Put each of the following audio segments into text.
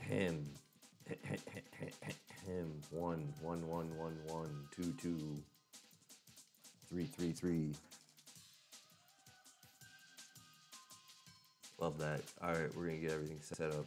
Him. Him. 1 1 1 1 1 2 2 3 3 3. Love that. All right, we're gonna get everything set up.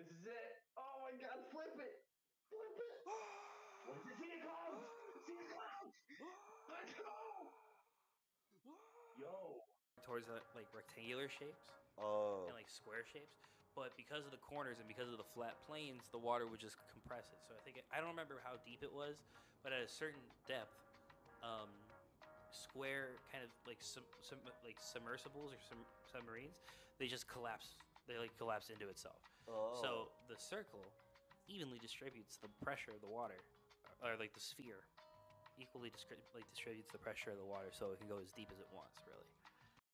This is it. Oh my God, flip it. Flip it. What's it? See the clouds. See the clouds. Let's go. Yo. Towards the like rectangular shapes Oh. and like square shapes, but because of the corners and because of the flat planes, the water would just compress it. So I don't remember how deep it was, but at a certain depth, square kind of like like submersibles or submarines, they just collapse. They like collapse into itself. Oh. So the circle evenly distributes the pressure of the water, or like the sphere equally distributes the pressure of the water, so it can go as deep as it wants, really.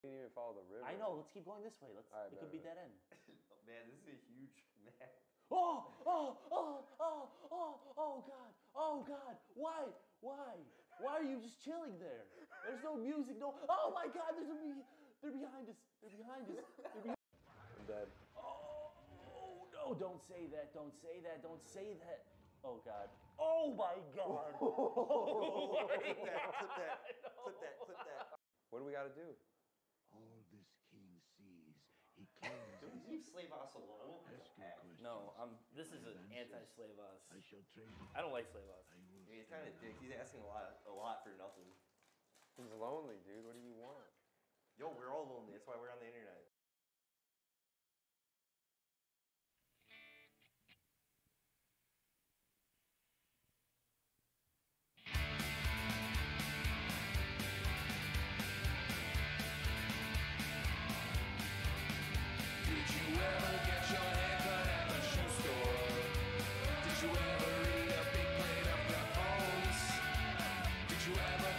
You didn't even follow the river. I know. Let's keep going this way. Let's. All right, it could be dead end. Man, this is a huge map. Oh! Oh! Oh! Oh! Oh! Oh God! Oh God! Why? Why? Why are you just chilling there? There's no music. No. Oh my God! They're behind us. They're behind us. They're behind. I'm dead. Oh no! Don't say that. Don't say that. Don't say that. Oh God. Oh my God. Oh my God. Put that. What do we gotta do? All this king sees, he claims. Leave Slave Boss alone. No, this is an anti-Slave Boss. I shall trade. I don't like Slave Boss. I mean, he's kind of dick. He's asking a lot for nothing. He's lonely, dude. What do you want? Yo, we're all lonely. That's why we're on the internet.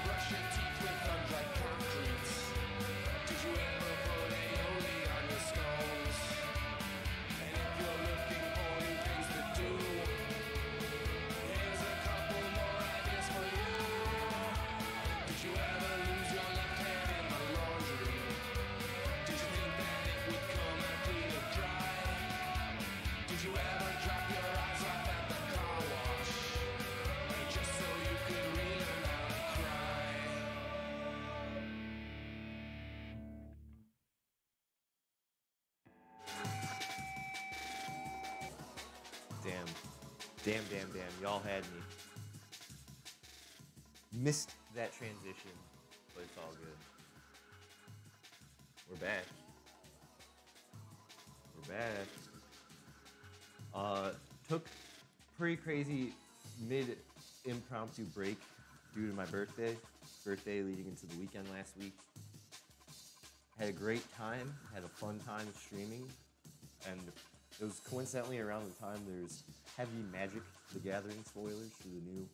Brush your teeth with undried concrete. Damn. Y'all had me. Missed that transition, but it's all good. We're back. Took pretty crazy mid-impromptu break due to my birthday leading into the weekend last week. Had a great time, had a fun time streaming, and it was coincidentally around the time there's heavy Magic the Gathering spoilers for the new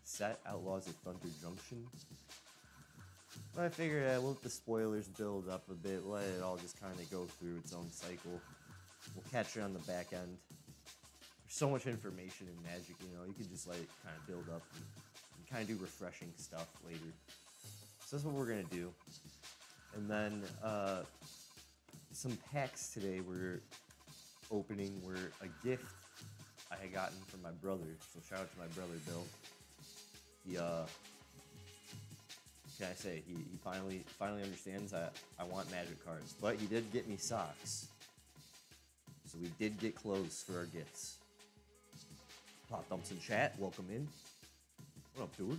set, Outlaws of Thunder Junction. But I figured we'll let the spoilers build up a bit, let it all just kind of go through its own cycle. We'll catch it on the back end. There's so much information in Magic, you know, you can just let it kind of build up and kind of do refreshing stuff later. So that's what we're going to do. And then some packs today we're opening were a gift I had gotten from my brother. So shout out to my brother, Bill. He, can I say, he finally understands I want Magic cards. But he did get me socks. So we did get clothes for our gifts. Pop Dumps in chat, welcome in. What up, dude?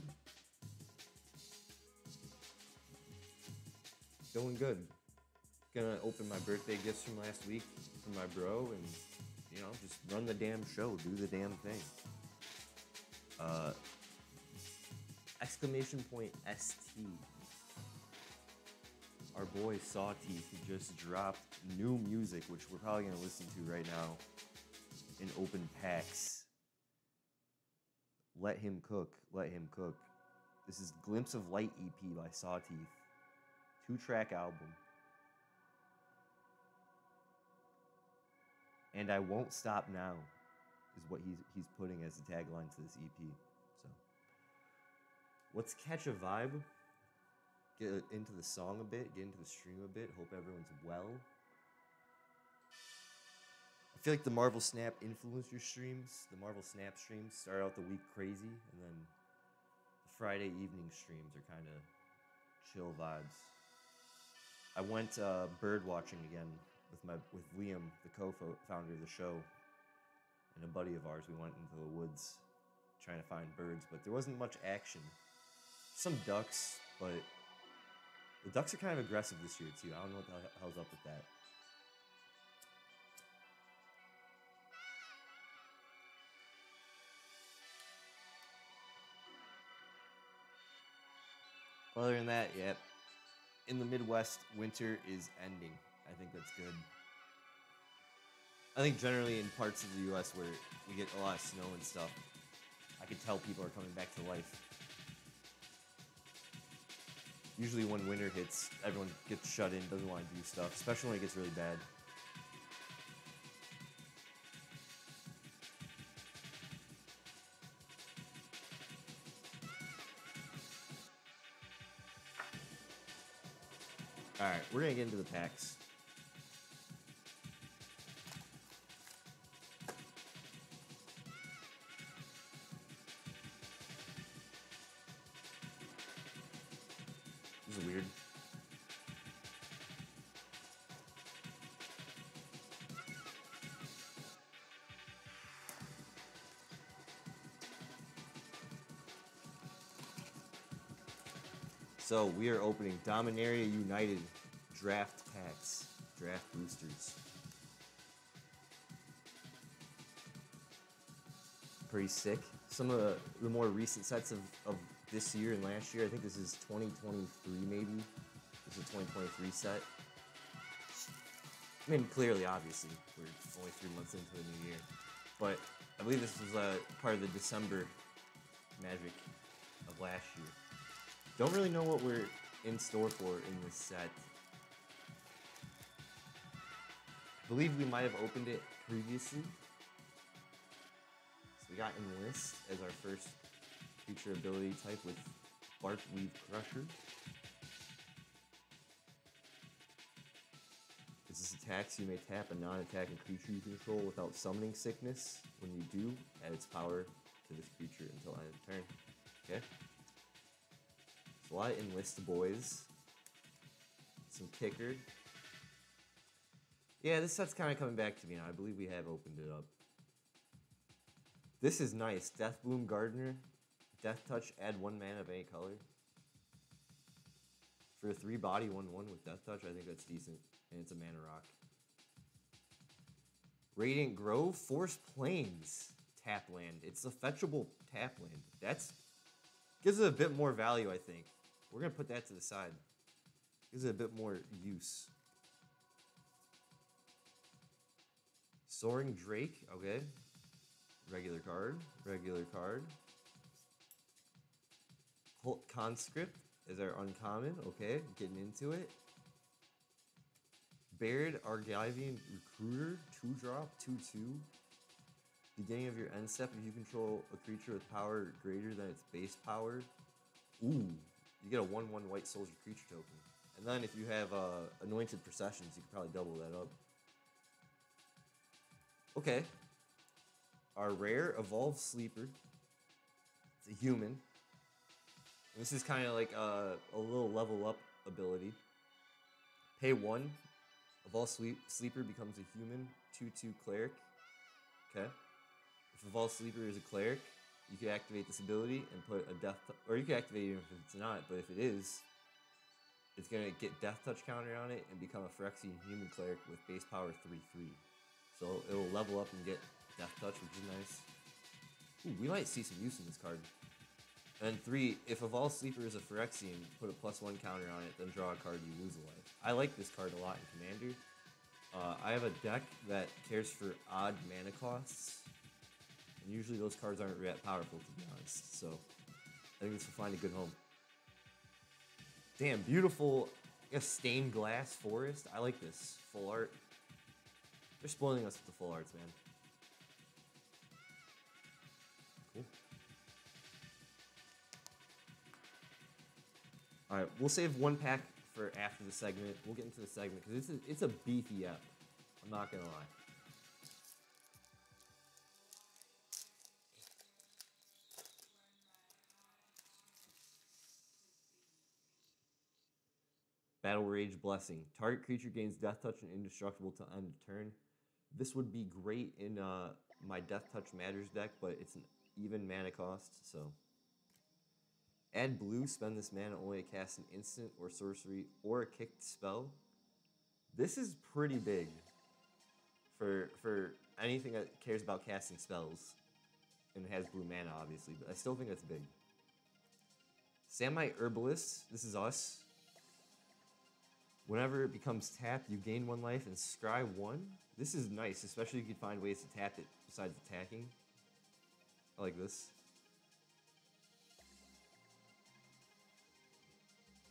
Doing good. Gonna open my birthday gifts from last week from my bro and, you know, just run the damn show, do the damn thing. Exclamation point ST. Our boy Sawteeth just dropped new music, which we're probably gonna listen to right now in open packs. Let Him Cook. This is Glimpse of Light EP by Sawteeth. 2-track album. And I Won't Stop Now is what he's putting as the tagline to this EP. So let's catch a vibe, get into the song a bit, get into the stream a bit. Hope everyone's well. I feel like the Marvel Snap influenced your streams. The Marvel Snap streams start out the week crazy, and then the Friday evening streams are kind of chill vibes. I went bird watching again with Liam, the co-founder of the show, and a buddy of ours. We went into the woods trying to find birds, but there wasn't much action. Some ducks, but the ducks are kind of aggressive this year too. I don't know what the hell's up with that. Other than that, yep. In the Midwest, winter is ending. I think that's good. I think generally in parts of the U.S. where we get a lot of snow and stuff, I can tell people are coming back to life. Usually when winter hits, everyone gets shut in, doesn't want to do stuff, especially when it gets really bad. Alright, we're gonna get into the packs. This is weird. So we are opening Dominaria United draft packs, draft boosters. Pretty sick. Some of the more recent sets of this year and last year, I think this is 2023 maybe. This is a 2023 set. I mean, clearly, obviously, we're only 3 months into the new year. But I believe this was part of the December Magic of last year. Don't really know what we're in store for in this set. I believe we might have opened it previously. So we got Enlist as our first creature ability type with Barkweave Crusher. As this attacks, you may tap a non-attacking creature you control without summoning Sickness. When you do, add its power to this creature until end of turn. Okay? So a lot of Enlist boys. Some Kicker. Yeah, this set's kind of coming back to me now. I believe we have opened it up. This is nice. Death Bloom Gardener. Death Touch, add 1 mana of any color. For a 3 body 1/1 with Death Touch, I think that's decent. And it's a mana rock. Radiant Grove, Forest Plains, tap land. It's a fetchable tap land. That's gives it a bit more value, I think. We're gonna put that to the side. Gives it a bit more use. Soaring Drake, okay. Regular card, regular card. Cult Conscript is our uncommon, okay. Getting into it. Baird Argivian Recruiter, 2-drop, 2/2. Beginning of your end step, if you control a creature with power greater than its base power, ooh, you get a 1/1 white soldier creature token. And then if you have Anointed Processions, you can probably double that up. Okay. Our rare Evolved Sleeper. It's a human. And this is kind of like a little level up ability. Pay 1. Evolved Sleeper becomes a human, 2/2 cleric. Okay. If Evolved Sleeper is a cleric, you can activate this ability and put a death, or you can activate it if it's not, but if it is, it's gonna get Death Touch counter on it and become a Phyrexian human cleric with base power 3/3. So it'll level up and get Death Touch, which is nice. Ooh, we might see some use in this card. And 3, if Evolved Sleeper is a Phyrexian, put a +1 counter on it, then draw a card, you lose a life. I like this card a lot in Commander. I have a deck that cares for odd mana costs. And usually those cards aren't that powerful, to be honest. So I think this will find a good home. Damn, beautiful, I guess, stained glass forest. I like this. Full art. They're spoiling us with the full arts, man. Cool. Alright, we'll save 1 pack for after the segment. We'll get into the segment, because it's a beefy ep. I'm not going to lie. Battle Rage Blessing. Target creature gains Death Touch and Indestructible to end of turn. This would be great in my Death Touch Matters deck, but it's an even mana cost, so. Add blue, spend this mana only to cast an instant or sorcery or a kicked spell. This is pretty big for anything that cares about casting spells and has blue mana, obviously, but I still think that's big. Samite Herbalist, this is us. Whenever it becomes tapped, you gain 1 life and scry 1. This is nice, especially if you can find ways to tap it besides attacking. I like this.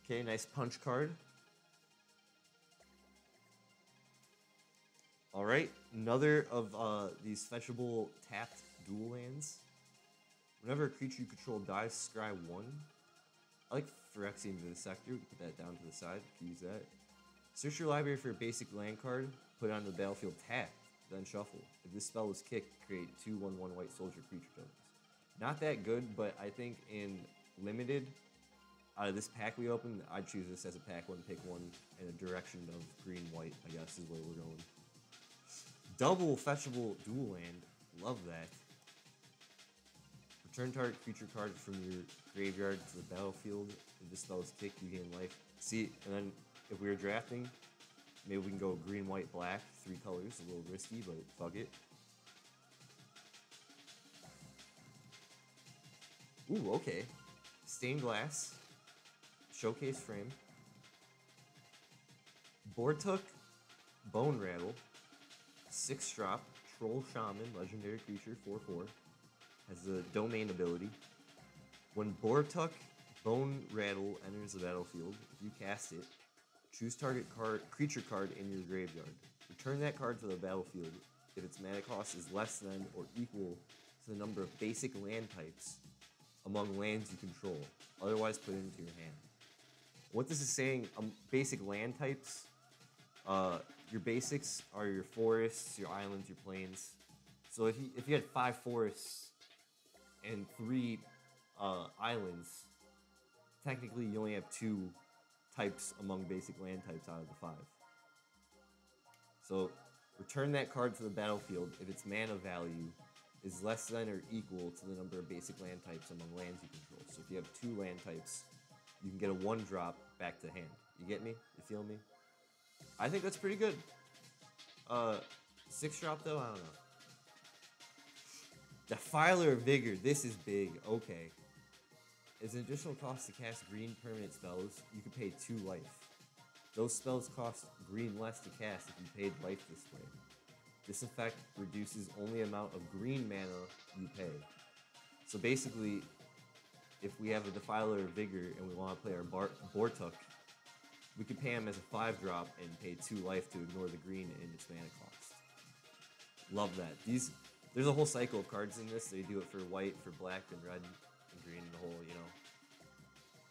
Okay, nice punch card. Alright, another of these fetchable tapped dual lands. Whenever a creature you control dies, scry 1. I like Phyrexian Vivisector. Put that down to the side. You can use that. Search your library for a basic land card, put it on the battlefield tapped, then shuffle. If this spell was kicked, create 2 1/1 white soldier creature tokens. Not that good, but I think in limited, out of this pack we opened, I'd choose this as a pack 1, pick 1, in a direction of green-white, I guess is where we're going. Double fetchable dual land. Love that. Return target creature card from your graveyard to the battlefield. If this spell is kicked, you gain life. See, and then if we were drafting, maybe we can go green, white, black, 3 colors. A little risky, but fuck it. Ooh, okay. Stained glass. Showcase frame. Bortuk, Bone Rattle. 6-drop. Troll Shaman, legendary creature, 4/4. Has the domain ability. When Bortuk, Bone Rattle enters the battlefield, if you cast it, choose target creature card in your graveyard. Return that card to the battlefield if its mana cost is less than or equal to the number of basic land types among lands you control. Otherwise, put it into your hand. What this is saying, basic land types, your basics are your forests, your islands, your plains. So if you had 5 forests and 3 islands, technically you only have 2 types among basic land types out of the 5. So return that card to the battlefield if its mana value is less than or equal to the number of basic land types among lands you control. So if you have 2 land types, you can get a 1-drop back to hand. You get me? You feel me? I think that's pretty good. 6-drop though, I don't know. Defiler of Vigor, this is big. Okay. As an additional cost to cast green permanent spells, you can pay 2 life. Those spells cost green less to cast if you paid life this way. This effect reduces only amount of green mana you pay. So basically, if we have a Defiler of Vigor and we want to play our Bortuk, we can pay him as a 5-drop and pay 2 life to ignore the green in its mana cost. Love that. There's a whole cycle of cards in this. They do it for white, for black, and red, and green, and the whole, you know.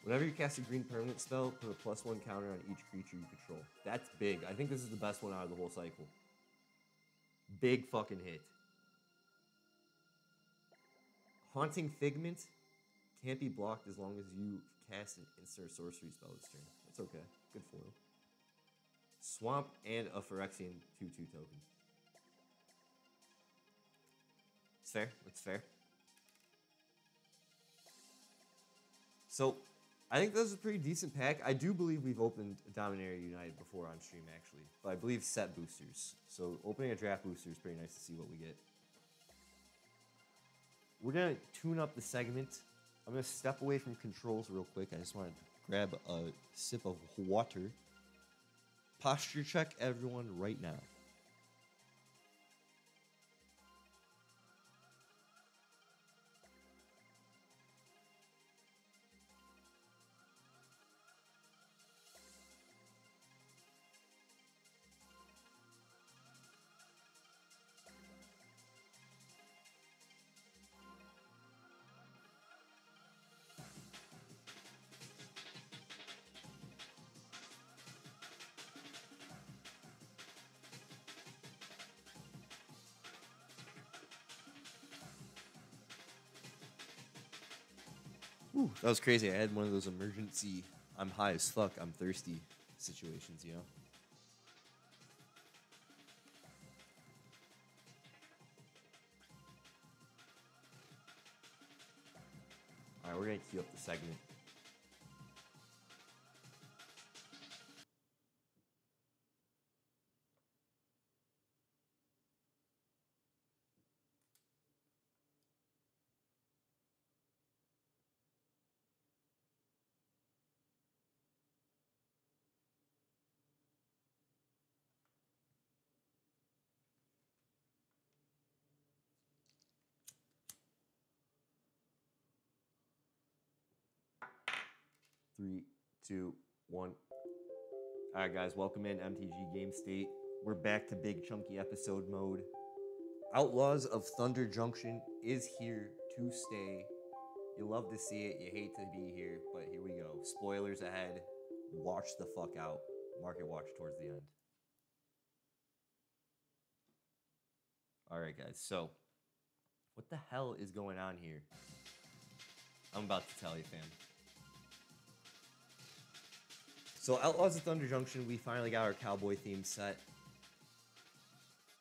Whenever you cast a green permanent spell, put a +1 counter on each creature you control. That's big. I think this is the best one out of the whole cycle. Big fucking hit. Haunting Figment can't be blocked as long as you cast an instant sorcery spell this turn. That's okay. Good foil. Swamp and a Phyrexian 2/2 token. It's fair. That's fair. So, I think this is a pretty decent pack. I do believe we've opened Dominaria United before on stream, actually. But I believe set boosters. So, opening a draft booster is pretty nice to see what we get. We're going to tune up the segment. I'm going to step away from controls real quick. I just want to grab a sip of water. Posture check everyone right now. Ooh, that was crazy. I had one of those emergency, I'm high as fuck, I'm thirsty situations, you know? Alright, we're gonna queue up the segment. Three, two, one. All right, guys, welcome in MTG Game State. We're back to big chunky episode mode. Outlaws of Thunder Junction is here to stay. You love to see it, you hate to be here, but here we go. Spoilers ahead. Watch the fuck out. Market watch towards the end. All right, guys, so what the hell is going on here? I'm about to tell you, fam. So Outlaws of Thunder Junction, we finally got our cowboy theme set.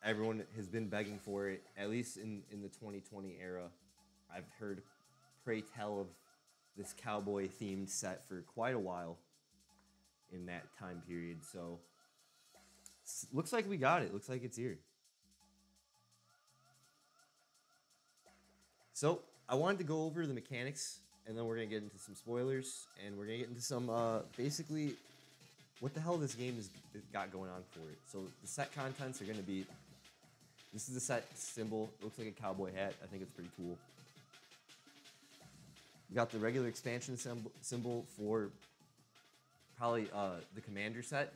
Everyone has been begging for it, at least in the 2020 era. I've heard pray tell of this cowboy themed set for quite a while in that time period. So looks like we got it. Looks like it's here. So I wanted to go over the mechanics, and then we're going to get into some spoilers, and we're going to get into some basically what the hell this game has got going on for it. So the set contents are going to be, this is the set symbol. It looks like a cowboy hat. I think it's pretty cool. We got the regular expansion symbol for probably the commander set.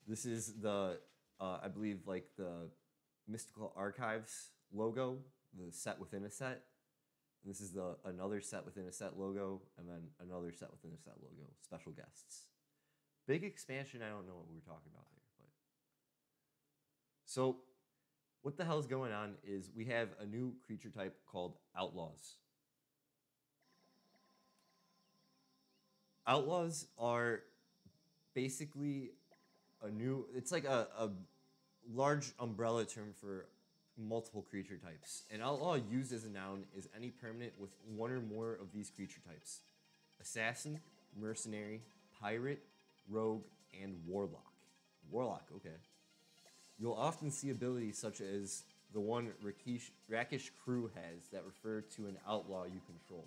This is the, I believe, like the Mystical Archives logo, the set within a set. And this is the another set within a set logo, and then another set within a set logo. Special guests. Big expansion, I don't know what we were talking about there. But so, what the hell is going on is we have a new creature type called Outlaws. Outlaws are basically a new, it's like a large umbrella term for multiple creature types. An outlaw used as a noun is any permanent with one or more of these creature types: assassin, mercenary, pirate, rogue, and warlock. Warlock, okay. You'll often see abilities such as the one Rakish Crew has that refer to an outlaw you control.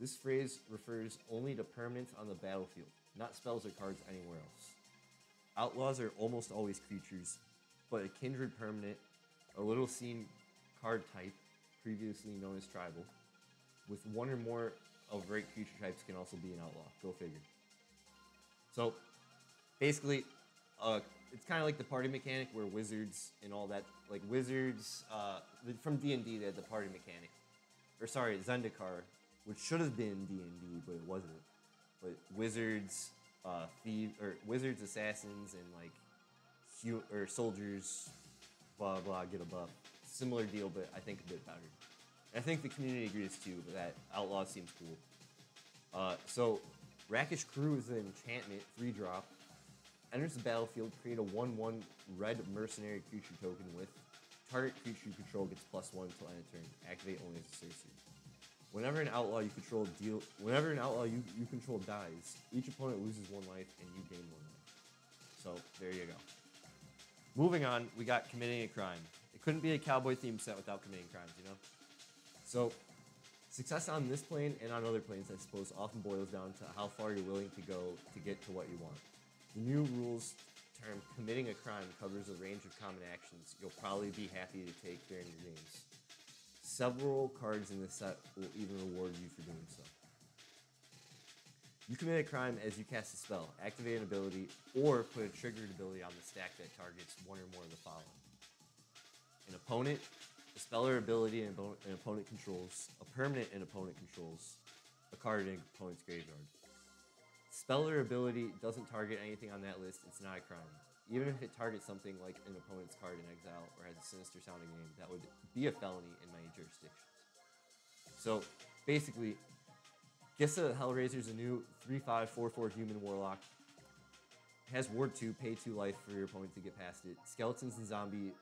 This phrase refers only to permanents on the battlefield, not spells or cards anywhere else. Outlaws are almost always creatures, but a kindred permanent, a little seen card type, previously known as tribal, with one or more of right creature types can also be an outlaw. Go figure. So, basically, it's kind of like the party mechanic where wizards and all that, like wizards from D&D, they had the party mechanic. Or sorry, Zendikar, which should have been D&D, but it wasn't. But wizards, wizards, assassins, and like soldiers, blah blah, get a buff. Similar deal, but I think a bit better. And I think the community agrees too, but that outlaw seems cool. So, Rakish Crew is an enchantment, 3-drop. Enters the battlefield, create a 1/1 red mercenary creature token with target creature you control gets +1 until end of turn. Activate only as a sorcery. Whenever an outlaw you control dies, each opponent loses 1 life and you gain 1 life. So there you go. Moving on, we got committing a crime. It couldn't be a cowboy themed set without committing crimes, you know? So success on this plane and on other planes, I suppose, often boils down to how far you're willing to go to get to what you want. The new rules term committing a crime covers a range of common actions you'll probably be happy to take during your games. Several cards in this set will even reward you for doing so. You commit a crime as you cast a spell, activate an ability, or put a triggered ability on the stack that targets one or more of the following: an opponent, a spell or ability an opponent controls, a permanent an opponent controls, a card in an opponent's graveyard. Spell or ability doesn't target anything on that list, it's not a crime. Even if it targets something like an opponent's card in exile or has a sinister sounding name, that would be a felony in many jurisdictions. So basically, Gissa Hellraiser is a new 3/5 4/4 human warlock. It has Ward 2, pay 2 life for your opponent to get past it. Skeletons and Zombie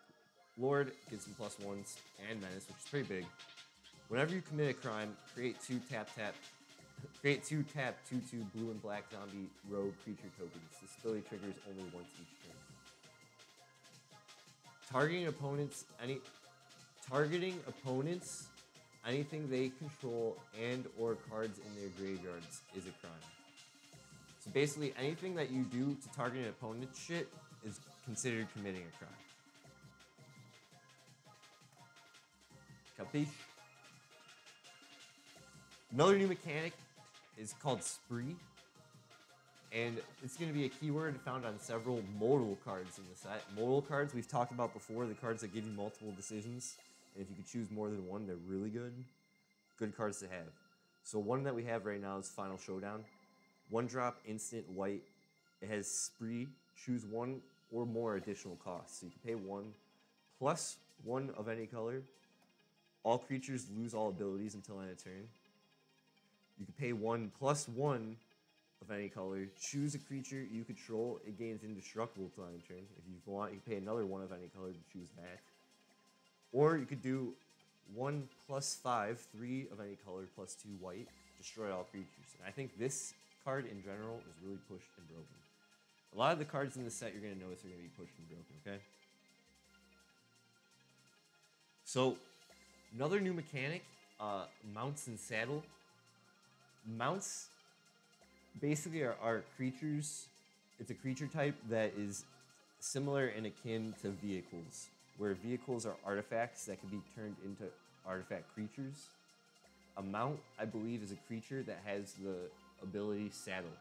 Lord gives some +1s and Menace, which is pretty big. Whenever you commit a crime, create 2 tap 2/2 blue and black zombie rogue creature tokens. This ability triggers only once each turn. Targeting opponents, anything they control and or cards in their graveyards is a crime. So basically, anything that you do to target an opponent's shit is considered committing a crime. Capiche? Another new mechanic is called Spree, and it's going to be a keyword found on several modal cards in the set. Modal cards we've talked about before, the cards that give you multiple decisions, and if you could choose more than one, they're really good. Good cards to have. So one that we have right now is Final Showdown. 1-drop instant white. It has Spree. Choose 1 or more additional costs. So you can pay 1 +1 of any color. All creatures lose all abilities until end of turn. You can pay 1 +1 of any color. Choose a creature you control. It gains indestructible till end of turn. If you want, you can pay another 1 of any color to choose that. Or you could do 1 +5, 3 of any color, +2 white. Destroy all creatures. And I think this card in general is really pushed and broken. A lot of the cards in this set you're going to notice are going to be pushed and broken, okay? So, another new mechanic, mounts and saddle. Mounts basically are creatures. It's a creature type that is similar and akin to vehicles, where vehicles are artifacts that can be turned into artifact creatures. A mount, I believe, is a creature that has the ability saddle.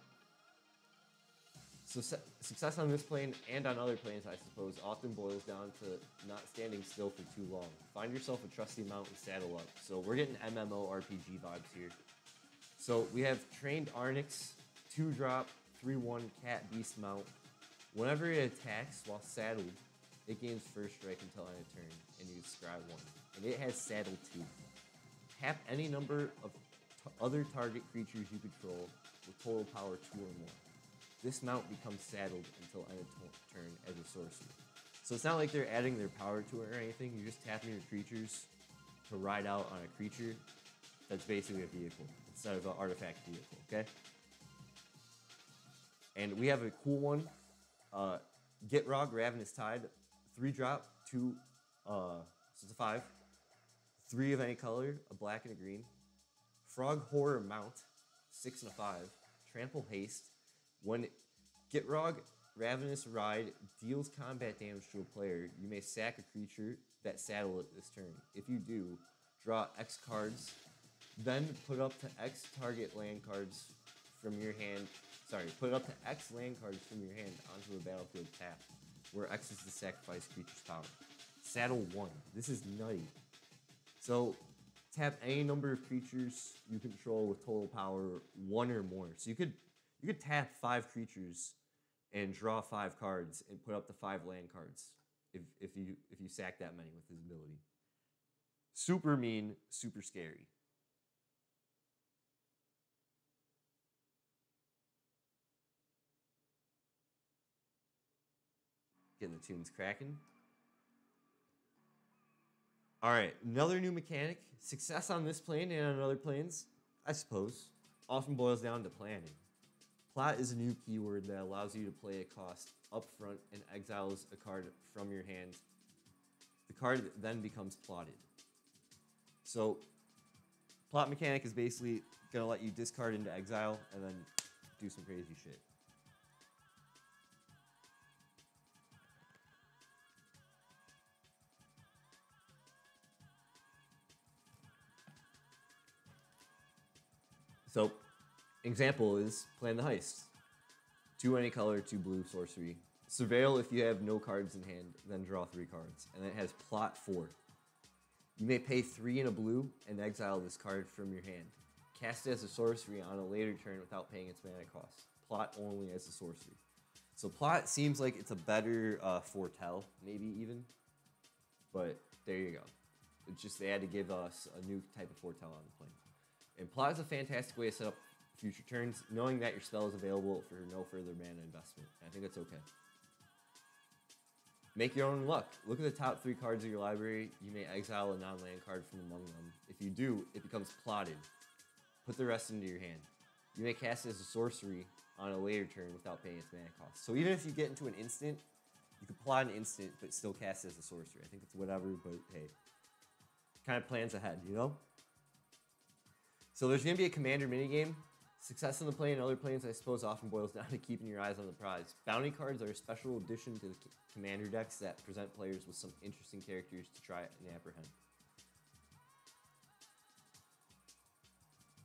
So success on this plane and on other planes, I suppose, often boils down to not standing still for too long. Find yourself a trusty mount and saddle up. So we're getting MMORPG vibes here. So we have Trained Arnix, 2-drop, 3/1 cat beast mount. Whenever it attacks while saddled, it gains first strike until end of turn, and you scry 1. And it has saddle 2. Tap any number of other target creatures you control with total power 2 or more. This mount becomes saddled until end of turn as a sorcery. So it's not like they're adding their power to it or anything. You're just tapping your creatures to ride out on a creature that's basically a vehicle instead of an artifact vehicle, okay? And we have a cool one. Gitrog, Ravenous Tide, 3-drop, 2, so it's a 5. 3 of any color, a black and a green. Frog Horror Mount, 6 and a 5. Trample Haste. When Gitrog, Ravenous Ride deals combat damage to a player, you may sack a creature that saddle it this turn. If you do, draw X cards, then put up to X target land cards from your hand. Sorry, put up to X land cards from your hand onto the battlefield tapped, where X is the sacrifice creature's power. Saddle 1. This is nutty. So tap any number of creatures you control with total power 1 or more. So you could tap 5 creatures and draw 5 cards and put up to 5 land cards if you sack that many with his ability. Super mean, super scary. Getting the tunes cracking. All right, another new mechanic. Success on this plane and on other planes, I suppose, often boils down to planning. Plot is a new keyword that allows you to play a cost up front and exiles a card from your hand. The card then becomes plotted. So, plot mechanic is basically going to let you discard into exile and then do some crazy shit. So, example is Plan the Heist. 2 any color, 2 blue, sorcery. Surveil if you have no cards in hand, then draw 3 cards. And then it has Plot 4. You may pay 3 in a blue and exile this card from your hand. Cast it as a sorcery on a later turn without paying its mana cost. Plot only as a sorcery. So Plot seems like it's a better foretell, maybe even. But there you go. It's just they had to give us a new type of foretell on the plane. And Plot is a fantastic way to set up future turns, knowing that your spell is available for no further mana investment. I think that's okay. Make your own luck. Look at the top 3 cards of your library. You may exile a non-land card from among them. If you do, it becomes plotted. Put the rest into your hand. You may cast it as a sorcery on a later turn without paying its mana cost. So even if you get into an instant, you can plot an instant, but still cast it as a sorcery. I think it's whatever, but hey. Kind of plans ahead, you know? So there's going to be a commander minigame. Success on the plane and other planes, I suppose, often boils down to keeping your eyes on the prize. Bounty cards are a special addition to the commander decks that present players with some interesting characters to try and apprehend.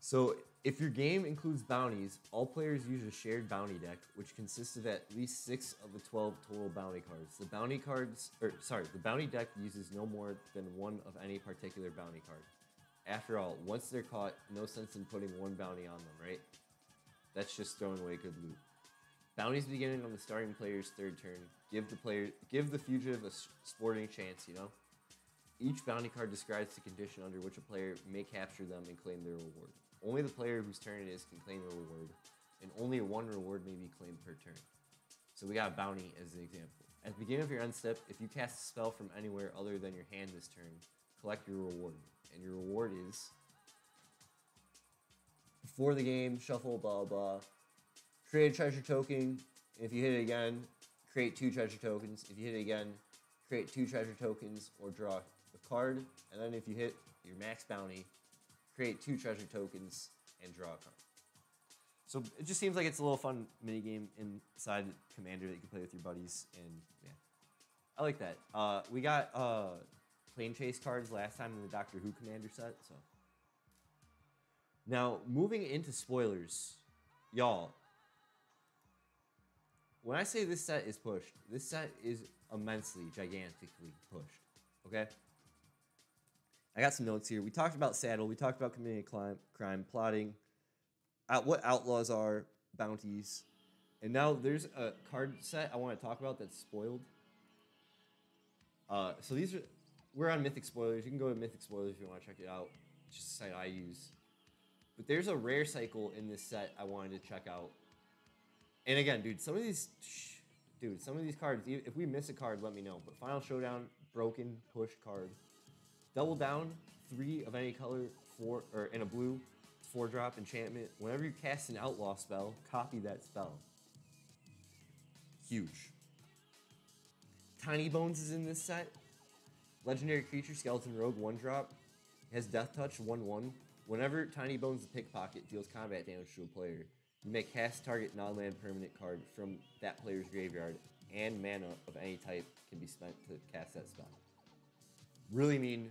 So if your game includes bounties, all players use a shared bounty deck, which consists of at least 6 of the 12 total bounty cards. The bounty deck uses no more than 1 of any particular bounty card. After all, once they're caught, no sense in putting 1 bounty on them, right? That's just throwing away good loot. Bounties beginning on the starting player's 3rd turn. Give the fugitive a sporting chance, you know? Each bounty card describes the condition under which a player may capture them and claim their reward. Only the player whose turn it is can claim a reward, and only 1 reward may be claimed per turn. So we got a bounty as an example. At the beginning of your end step, if you cast a spell from anywhere other than your hand this turn, collect your reward. And your reward is, before the game, shuffle, blah, blah. Create a treasure token. If you hit it again, create 2 treasure tokens. If you hit it again, create 2 treasure tokens or draw a card. And then if you hit your max bounty, create 2 treasure tokens and draw a card. So it just seems like it's a little fun minigame inside Commander that you can play with your buddies. And yeah, I like that. We got plane chase cards last time in the Doctor Who Commander set. So now moving into spoilers, y'all. When I say this set is pushed, this set is immensely, gigantically pushed. Okay. I got some notes here. We talked about Saddle. We talked about committing a crime, plotting, what outlaws are, bounties. And now there's a card set I want to talk about that's spoiled. So we're on Mythic Spoilers. You can go to Mythic Spoilers if you want to check it out. It's just a site I use. But there's a rare cycle in this set I wanted to check out. And again, dude, some of these dude, some of these cards, if we miss a card, let me know. But Final Showdown, broken, push card. Double down, 3 of any color, 4, or in a blue, 4-drop enchantment. Whenever you cast an Outlaw spell, copy that spell. Huge. Tiny Bones is in this set. Legendary creature, Skeleton Rogue, 1-drop. Has Death Touch, 1/1. Whenever Tiny Bones the Pickpocket deals combat damage to a player, you may cast target non-land permanent card from that player's graveyard, and mana of any type can be spent to cast that spell. Really mean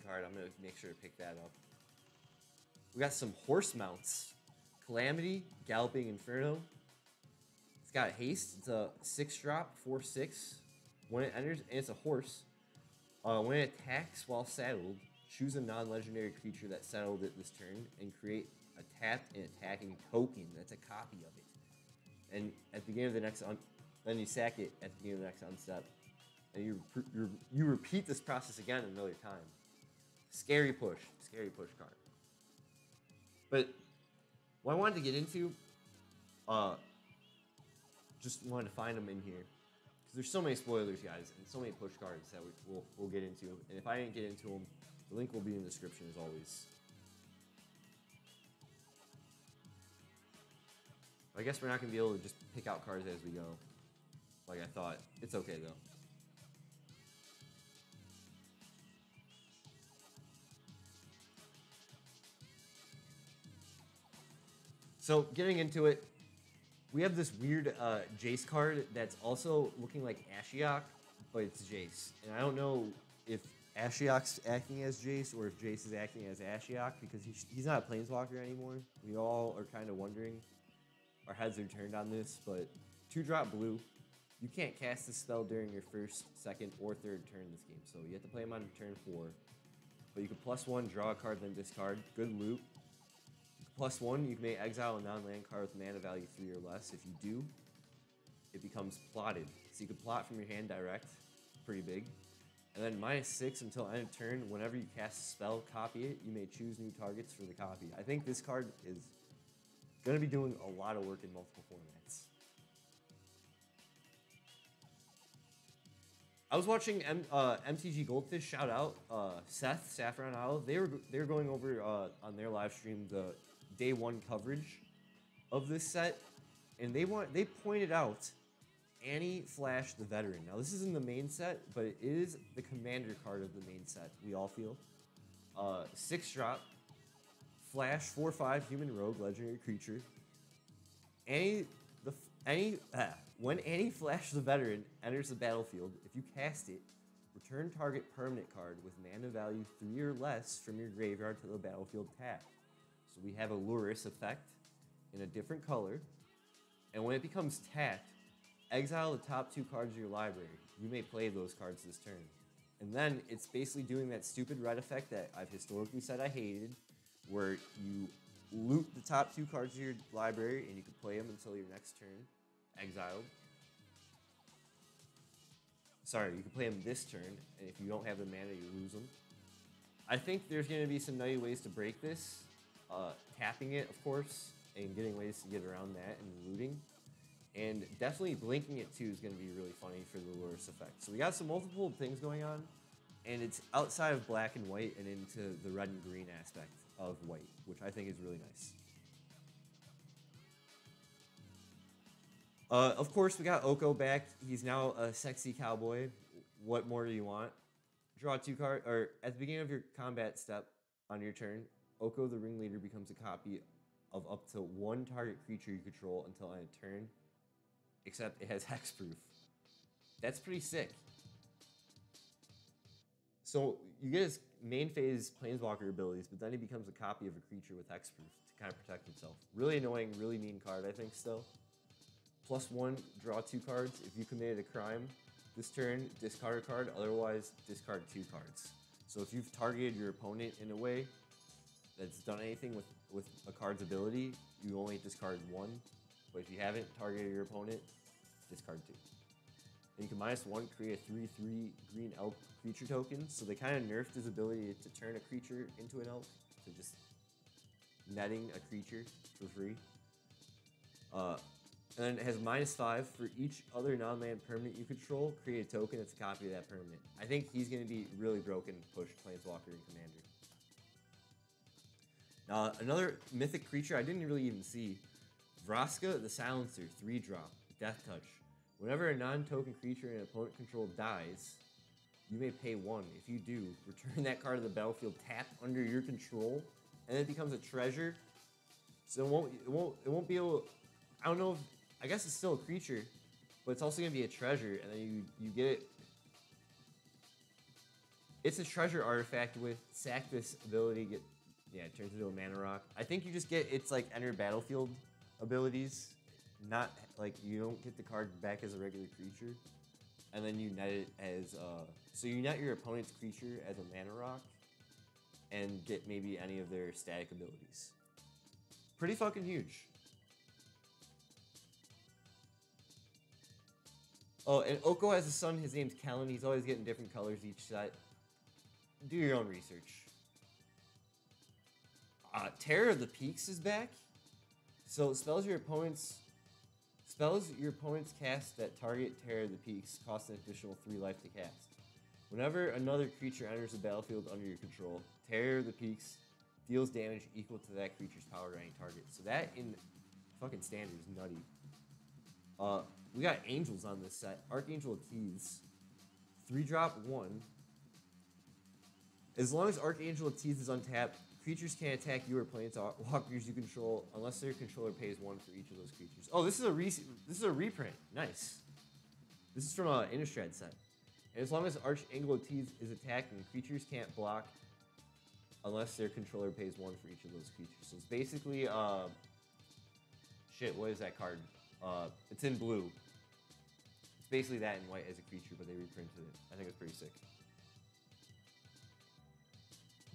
card. I'm going to make sure to pick that up. We got some horse mounts. Calamity, Galloping Inferno. It's got haste. It's a 6-drop, 4/6. When it enters, and it's a horse. When it attacks while saddled, choose a non-legendary creature that settled it this turn and create a tapped and attacking token that's a copy of it. And at the beginning of the next then you sack it at the beginning of the next unstep. And you repeat this process again another time. Scary push card. But what I wanted to get into, just wanted to find them in here. Because there's so many spoilers, guys, and so many push cards that we'll get into. And if I didn't get into them, the link will be in the description as always. I guess we're not going to be able to just pick out cards as we go, like I thought. It's okay, though. So, getting into it, we have this weird Jace card that's also looking like Ashiok, but it's Jace. And I don't know if Ashiok's acting as Jace or if Jace is acting as Ashiok, because he's not a Planeswalker anymore. We all are kind of wondering. Our heads are turned on this, but 2-drop blue. You can't cast this spell during your first, second, or third turn in this game, so you have to play him on turn 4. But you can +1, draw a card, then discard. Good loot. +1, you may exile a non-land card with mana value 3 or less. If you do, it becomes plotted. So you can plot from your hand direct. Pretty big. And then -6 until end of turn. Whenever you cast a spell, copy it. You may choose new targets for the copy. I think this card is going to be doing a lot of work in multiple formats. I was watching MTG Goldfish, shout out, Seth, Saffron Owl. They were going over on their live stream the day 1 coverage of this set, and they pointed out Annie Flash the Veteran. Now this is in the main set, but it is the commander card of the main set. We all feel 6-drop. Flash 4/5 human rogue legendary creature. When Annie Flash the Veteran enters the battlefield, if you cast it, return target permanent card with mana value 3 or less from your graveyard to the battlefield tapped. So we have a Luris effect in a different color, and when it becomes tapped, exile the top 2 cards of your library. You may play those cards this turn. And then it's basically doing that stupid red effect that I've historically said I hated, where you loot the top 2 cards of your library and you can play them until your next turn, exiled. Sorry, you can play them this turn, and if you don't have the mana, you lose them. I think there's going to be some nutty ways to break this. Tapping it, of course, and getting ways to get around that and looting. And definitely blinking it too is going to be really funny for the Luris effect. So we got some multiple things going on, and it's outside of black and white and into the red and green aspect of white, which I think is really nice. Of course, we got Oko back. He's now a sexy cowboy. What more do you want? Draw 2 cards, or at the beginning of your combat step on your turn, Oko the Ringleader becomes a copy of up to 1 target creature you control until end of turn, except it has hexproof. That's pretty sick. So you get his main phase Planeswalker abilities, but then he becomes a copy of a creature with hexproof to kind of protect himself. Really annoying, really mean card, I think, still. +1, draw 2 cards. If you committed a crime this turn, discard a card. Otherwise, discard 2 cards. So if you've targeted your opponent in a way that's done anything with a card's ability, you only discard 1. But if you haven't targeted your opponent, discard 2. And you can -1 create a 3/3 green elf creature token. So they kind of nerfed his ability to turn a creature into an elf, to just netting a creature for free. And then it has -5 for each other non-land permanent you control. Create a token that's a copy of that permanent. I think he's going to be really broken push Planeswalker and Commander. Now, another mythic creature I didn't really even see. Vraska the Silencer, 3-drop, Death Touch. Whenever a non-token creature an opponent control dies, you may pay 1. If you do, return that card to the battlefield tapped under your control, and it becomes a treasure. So it won't be able. I don't know if, I guess it's still a creature, but it's also gonna be a treasure, and then you get it. It's a treasure artifact with sack this ability. It turns into a mana rock. I think you just get its like enter battlefield abilities, not like you don't get the card back as a regular creature, and then you net it as so you net your opponent's creature as a mana rock, and get maybe any of their static abilities. Pretty fucking huge. Oh, and Oko has a son. His name's Kellen. He's always getting different colors each set. Do your own research. Terror of the Peaks is back. So spells your opponent's cast that target Terror of the Peaks cost an additional 3 life to cast. Whenever another creature enters the battlefield under your control, Terror of the Peaks deals damage equal to that creature's power to any target. So that in fucking standard is nutty. We got angels on this set. Archangel of Tease. 3-drop 1. As long as Archangel of Tease is untapped, creatures can't attack you or planeswalkers you control unless their controller pays 1 for each of those creatures. Oh, this is a reprint. Nice. This is from an Innistrad set. And as long as Archangel of Tease is attacked, and creatures can't block unless their controller pays 1 for each of those creatures. So it's basically shit. What is that card? It's in blue. It's basically that in white as a creature, but they reprinted it. I think it's pretty sick.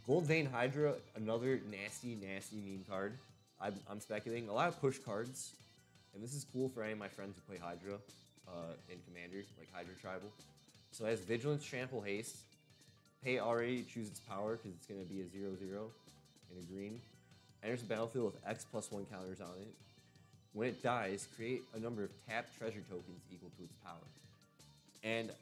Gold Vein Hydra, another nasty, nasty mean card. I'm speculating. A lot of push cards. And this is cool for any of my friends who play Hydra in Commander, like Hydra Tribal. So it has Vigilance, Trample, Haste. Pay already, choose its power, because it's going to be a 0/0 in a green. Enters the battlefield with X+1 counters on it. When it dies, create a number of tapped treasure tokens equal to its power. And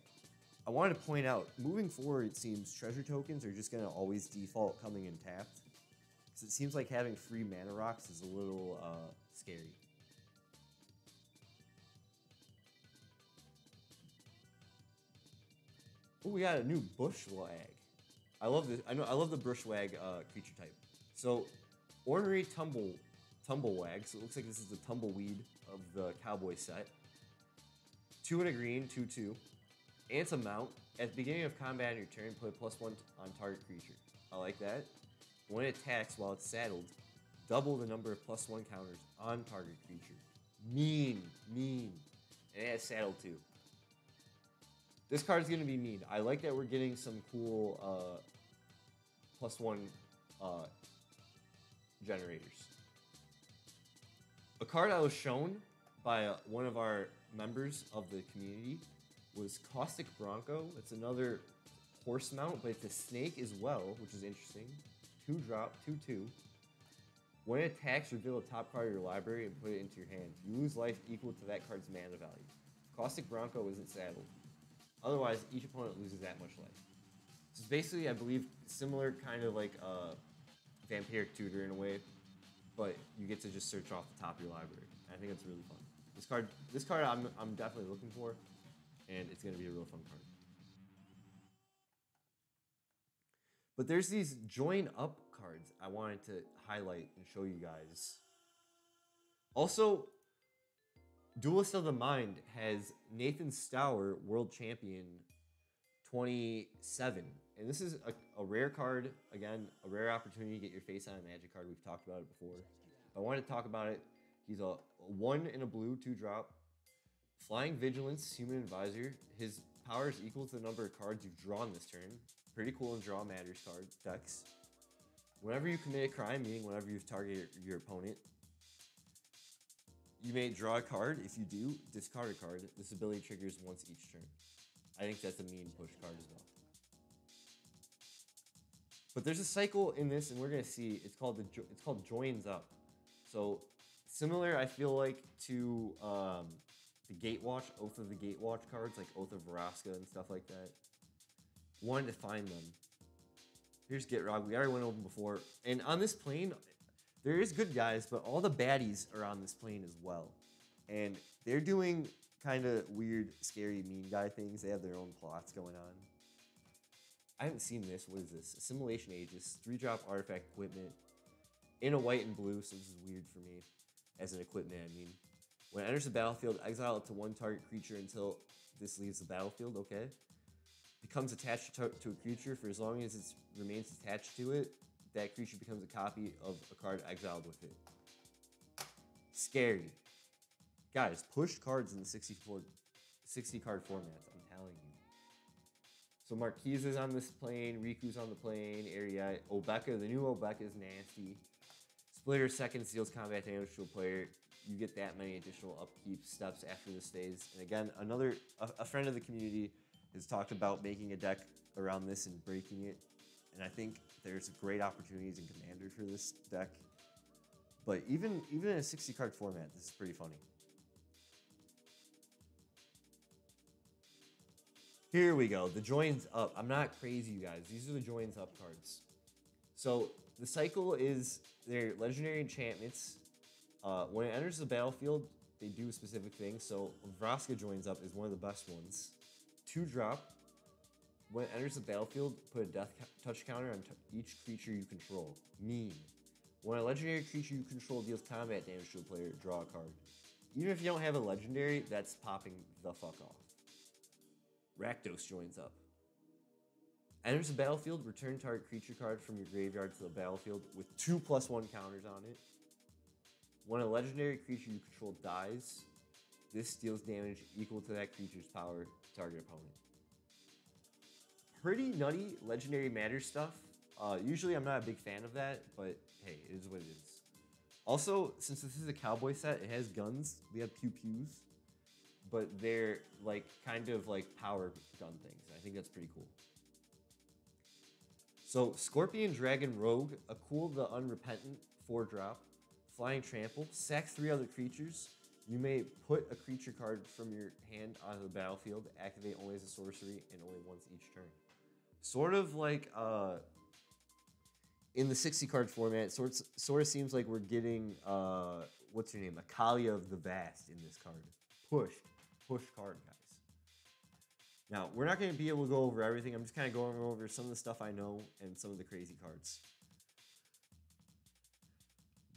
I wanted to point out, moving forward, it seems treasure tokens are just going to always default coming in tapped. Because it seems like having free mana rocks is a little scary. Oh, we got a new Bushwag. I love this. I love the Bushwag creature type. So, Ornery Tumblewag. So it looks like this is the tumbleweed of the cowboy set. 2 and a green, 2/2. And a mount. At the beginning of combat on your turn, put a +1 on target creature. I like that. When it attacks while it's saddled, double the number of +1 counters on target creature. Mean. And it has saddle too. This card is going to be mean. I like that we're getting some cool +1 generators. A card I was shown by one of our members of the community was Caustic Bronco. It's another horse mount, but it's a snake as well, which is interesting. 2-drop, 2/2. When it attacks, reveal the top card of your library and put it into your hand. You lose life equal to that card's mana value. Caustic Bronco isn't saddled. Otherwise, each opponent loses that much life. So it's basically, I believe, similar kind of like Vampiric Tutor in a way, but you get to just search off the top of your library. I think it's really fun. This card I'm definitely looking for, and it's going to be a real fun card. But there's these join up cards I wanted to highlight and show you guys. Also, Duelist of the Mind has Nathan Stour, World Champion 27. And this is a rare card. Again, a rare opportunity to get your face on a Magic card. We've talked about it before. I wanted to talk about it. He's a 1 in a blue, 2-drop. Flying Vigilance, Human Advisor. His power is equal to the number of cards you've drawn this turn. Pretty cool in Draw Matters card decks. Whenever you commit a crime, meaning whenever you've targeted your opponent, you may draw a card. If you do, discard a card. This ability triggers once each turn. I think that's a mean push card as well. But there's a cycle in this, and we're gonna see. It's called Joins Up. So Similar, I feel like, to the Gatewatch, Oath of the Gatewatch cards, like Oath of Vraska and stuff like that. Wanted to find them. Here's Gitrog. We already went over them before. And on this plane, there is good guys, but all the baddies are on this plane as well. And they're doing kind of weird, scary, mean guy things. They have their own plots going on. I haven't seen this. What is this? Assimilation Aegis, 3-drop artifact equipment in a white and blue, so this is weird for me. As an equipment, I mean. When it enters the battlefield, exile it to one target creature until this leaves the battlefield, okay? Becomes attached to a creature for as long as it remains attached to it. That creature becomes a copy of a card exiled with it. Scary. Guys, push cards in the 60 card formats, I'm telling you. So Marquise is on this plane, Riku's on the plane, Ariete, Obeka, the new Obeka is nasty. Splitter second deals combat damage to a player. You get that many additional upkeep steps after this phase. And again, a friend of the community has talked about making a deck around this and breaking it. And I think there's great opportunities in Commander for this deck. But even in a 60 card format, this is pretty funny. Here we go. The Joins Up. I'm not crazy, you guys. These are the Joins Up cards. So the cycle is their legendary enchantments. When it enters the battlefield, they do specific things. So Vraska Joins Up is one of the best ones. 2-drop. When it enters the battlefield, put a death touch counter on each creature you control. Mean. When a legendary creature you control deals combat damage to a player, draw a card. Even if you don't have a legendary, that's popping the fuck off. Rakdos Joins Up. Enters the battlefield, return target creature card from your graveyard to the battlefield with 2+1 counters on it. When a legendary creature you control dies, this deals damage equal to that creature's power to target opponent. Pretty nutty legendary matter stuff. Usually I'm not a big fan of that, but hey, it is what it is. Also, since this is a cowboy set, it has guns. We have pew-pews, but they're like kind of like power gun things. I think that's pretty cool. So Scorpion Dragon Rogue, a cool the Unrepentant 4-drop, Flying Trample, sack 3 other creatures. You may put a creature card from your hand onto the battlefield, activate only as a sorcery and only once each turn. Sort of like in the 60 card format, sort of seems like we're getting what's her name? Akalia of the Vast in this card. Push card, guys. Now, we're not going to be able to go over everything. I'm just kind of going over some of the stuff I know and some of the crazy cards.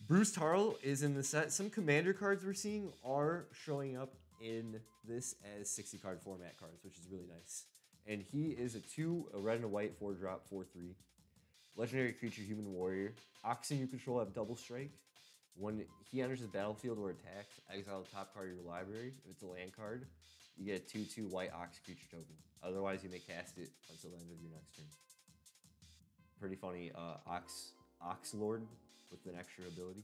Bruce Tarl is in the set. Some commander cards we're seeing are showing up in this as 60 card format cards, which is really nice. And he is a red and a white 4-drop, 4/3. Legendary creature, human warrior. Oxen you control have double strike. When he enters the battlefield or attacks, exile the top card of your library. If it's a land card, you get a 2/2 white Ox creature token. Otherwise, you may cast it until the end of your next turn. Pretty funny Ox Lord with an extra ability.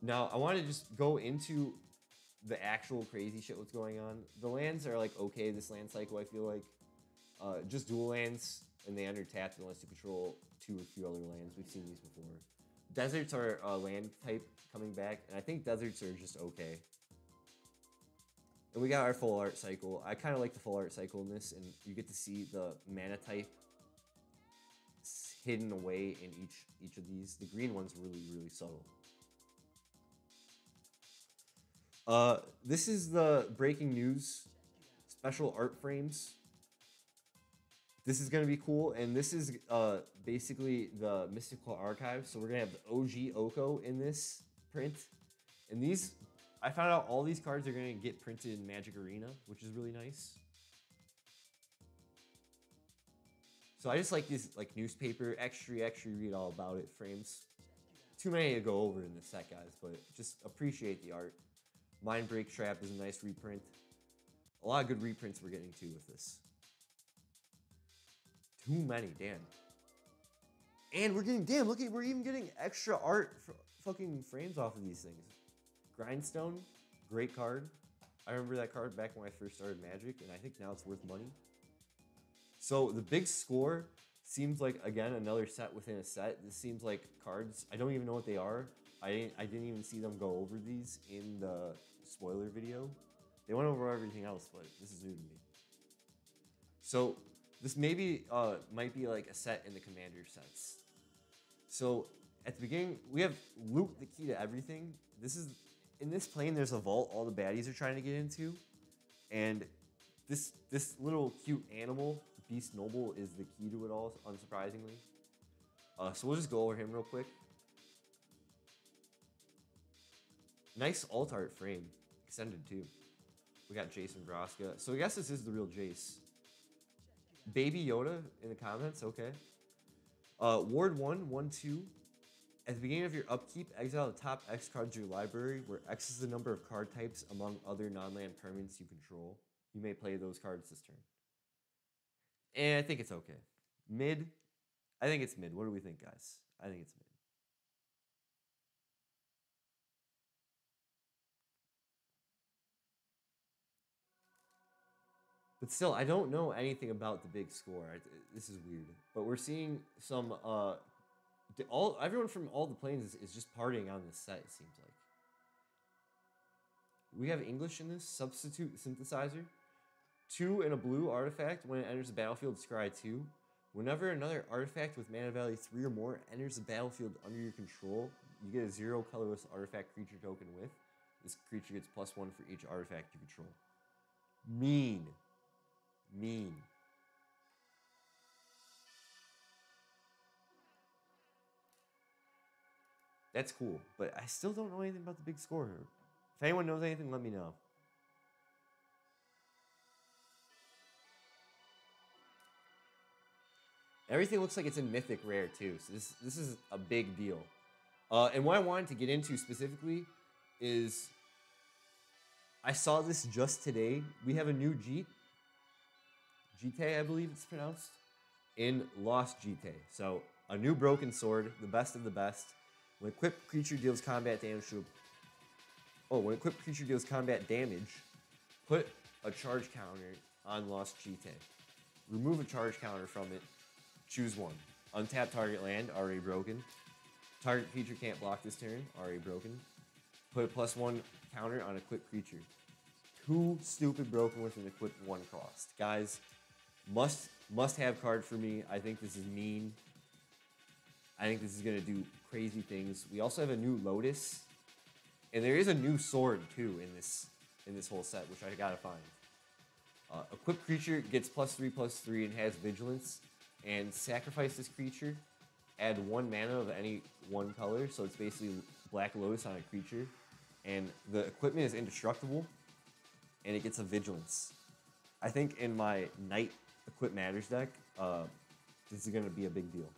Now, I want to just go into the actual crazy shit what's going on. The lands are like okay this land cycle, I feel like. Just dual lands, and they enter tapped unless you control 2 or few other lands. We've seen these before. Deserts are land type coming back, and I think deserts are just okay. And we got our full art cycle. I kind of like the full art cycle in this, and you get to see the mana type hidden away in each of these. The green one's really, really subtle. This is the breaking news. Special art frames. This is going to be cool, and this is basically the Mystical Archive. So we're going to have the OG Oko in this print. And these, I found out all these cards are going to get printed in Magic Arena, which is really nice. So I just like this like newspaper, extra read all about it frames. Too many to go over in this set, guys, but just appreciate the art. Mindbreak Trap is a nice reprint. A lot of good reprints we're getting too with this. Too many, damn. And we're getting, damn, look at, we're even getting extra art fucking frames off of these things. Grindstone, great card. I remember that card back when I first started Magic, and I think now it's worth money. So the big score, Seems like, again, another set within a set. This seems like cards. I don't even know what they are. I didn't even see them go over these in the spoiler video. They went over everything else, but this is new to me. So this maybe might be like a set in the commander sets. So at the beginning, we have loot, the key to everything. In this plane, there's a vault all the baddies are trying to get into. And this little cute animal, Beast Noble, is the key to it all, unsurprisingly. So we'll just go over him real quick. Nice alt art frame, extended too. We got Jason Broska. So I guess this is the real Jace. Baby Yoda in the comments, okay. Ward 1, 1, 2. At the beginning of your upkeep, exile the top X cards of your library, where X is the number of card types among other non-land permanents you control. You may play those cards this turn. And I think it's okay. Mid. I think it's mid. What do we think, guys? I think it's mid. But still, I don't know anything about the big score. This is weird. But we're seeing some... everyone from all the planes is just partying on this set, it seems like. We have English in this. Substitute synthesizer. 2 and a blue artifact. When it enters the battlefield, scry 2. Whenever another artifact with mana value 3 or more enters the battlefield under your control, you get a 0 colorless artifact creature token with. This creature gets +1 for each artifact you control. Mean. Mean. That's cool, but I still don't know anything about the big score here. If anyone knows anything, let me know. Everything looks like it's in Mythic Rare too, so this is a big deal. And what I wanted to get into specifically is I saw this just today. We have a new Jite, I believe it's pronounced, in Lost Jite. So a new broken sword, the best of the best. When equipped creature deals combat damage when equipped creature deals combat damage, put a charge counter on Lost Jite. Remove a charge counter from it. Choose one. Untap target land, already broken. Target creature can't block this turn, already broken. Put a +1 counter on equipped creature. 2 stupid broken with an equipped 1 cost. Guys, must have card for me. I think this is mean. I think this is going to do crazy things. We also have a new Lotus. And there is a new sword, too, in this whole set, which I gotta find. Equipped creature gets +3/+3 and has Vigilance. And sacrifice this creature. Add 1 mana of any 1 color. So it's basically Black Lotus on a creature. And the equipment is indestructible. And it gets a Vigilance. I think in my Knight Equip Matters deck, this is going to be a big deal.